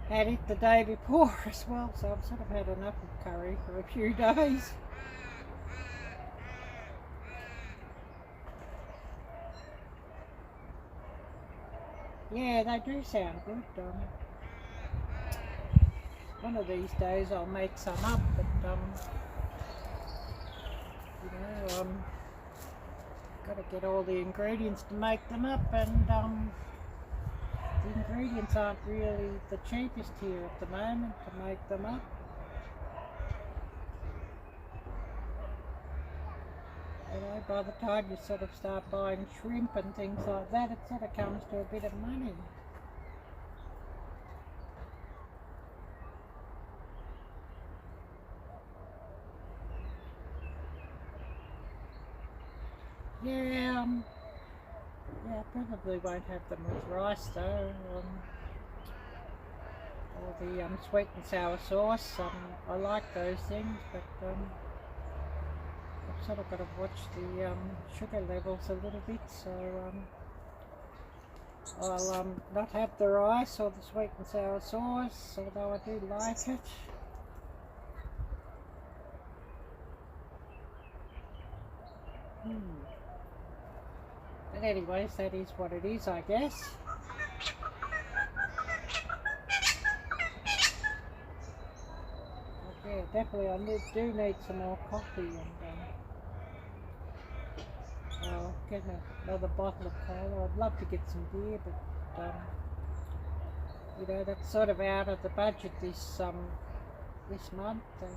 had it the day before as well, so I've sort of had enough of curry for a few days. Yeah, they do sound good. One of these days I'll make some up, but got to get all the ingredients to make them up, and the ingredients aren't really the cheapest here at the moment to make them up. By the time you sort of start buying shrimp and things like that, it sort of comes to a bit of money. Yeah, I probably won't have them with rice though, or the sweet and sour sauce. I like those things, but I've sort of got to watch the sugar levels a little bit, so I'll not have the rice or the sweet and sour sauce, although I do like it. But anyways, that is what it is, I guess. But yeah, definitely I do need some more coffee, and I'll get another bottle of cola. I'd love to get some beer, but that's sort of out of the budget this month. As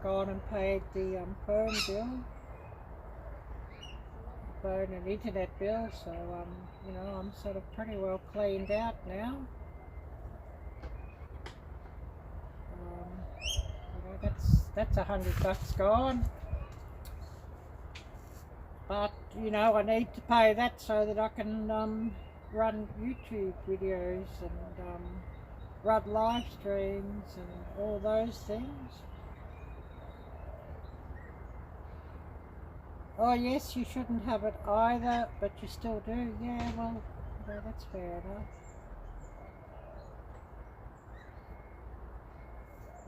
gone and paid the phone bill, phone and internet bill, so I'm sort of pretty well cleaned out now. That's $100 gone. But I need to pay that so that I can run YouTube videos and run live streams and all those things. Oh yes, you shouldn't have it either, but you still do. Yeah, well, that's fair enough.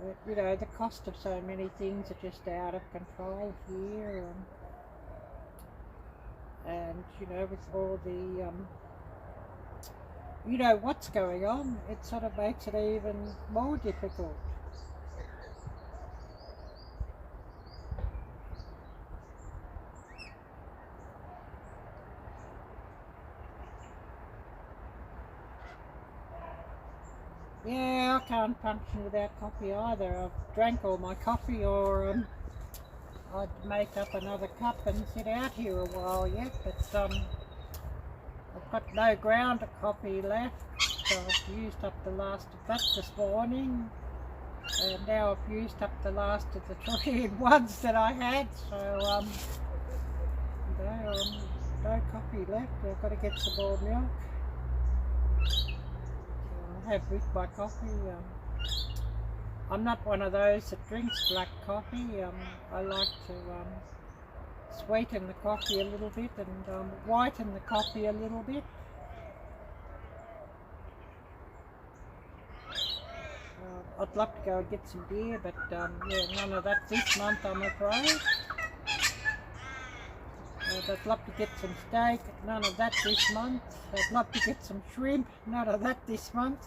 But the cost of so many things are just out of control here, and with all the what's going on, it sort of makes it even more difficult. Yeah, I can't function without coffee either. I've drank all my coffee, or I'd make up another cup and sit out here a while yet, but I've got no ground coffee left, so I've used up the last of that this morning, and now I've used up the last of the 3-in-1s that I had, so no coffee left. I've got to get some more milk to have with my coffee. I'm not one of those that drinks black coffee. I like to sweeten the coffee a little bit and whiten the coffee a little bit. I'd love to go and get some beer, but yeah, none of that this month, I'm afraid. I'd love to get some steak, none of that this month. I'd love to get some shrimp, none of that this month.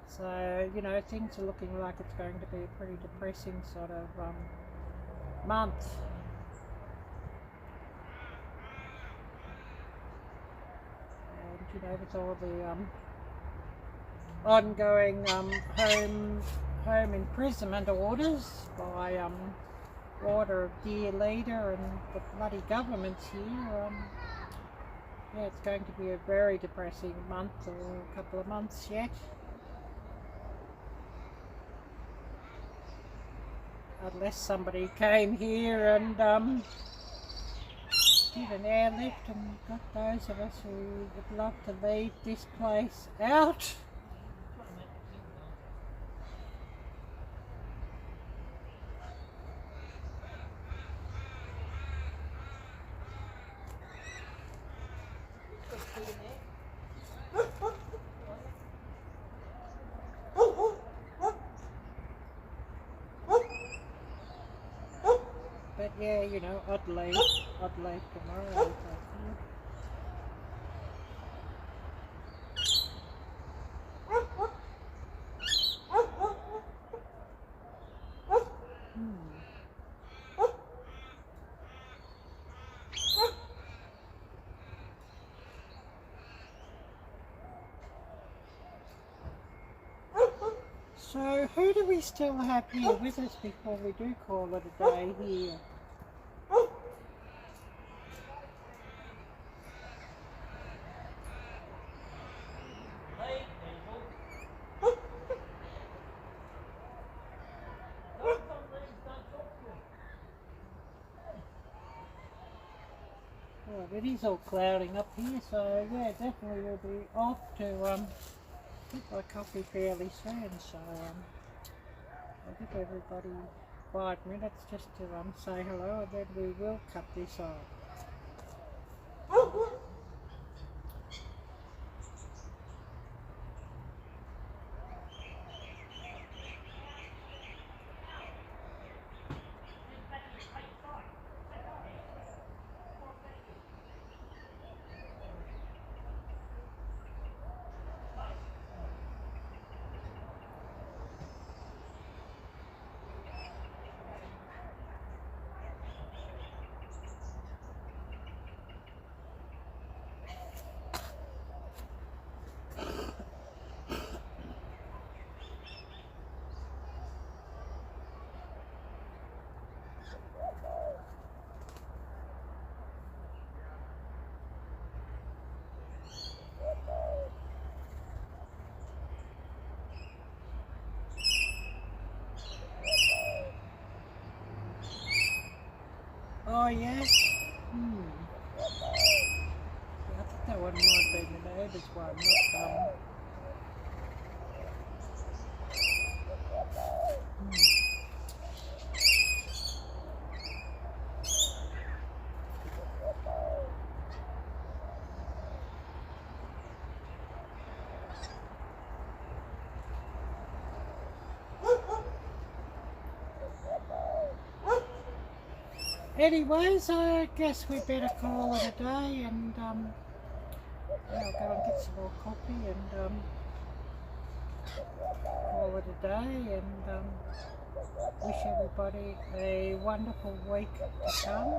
So, things are looking like it's going to be a pretty depressing sort of month. And, with all the ongoing home imprisonment orders by order of dear leader and the bloody governments here, yeah, it's going to be a very depressing month or a couple of months yet. Unless somebody came here and did an airlift and got those of us who would love to leave this place out. But yeah, you know, I'd leave tomorrow. I think. So who do we still have here with us before we do call it a day here? Well, it is all clouding up here, so yeah, definitely we'll be off to get my coffee fairly soon. So I'll give everybody 5 minutes just to say hello, and then we will cut this off. Oh yes? Yeah, I think that one might have been the neighbour's one, not Anyways, I guess we better call it a day, and yeah, I'll go and get some more coffee and call it a day, and wish everybody a wonderful week to come.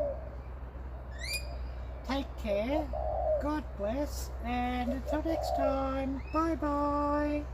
Take care, God bless, and until next time, bye bye.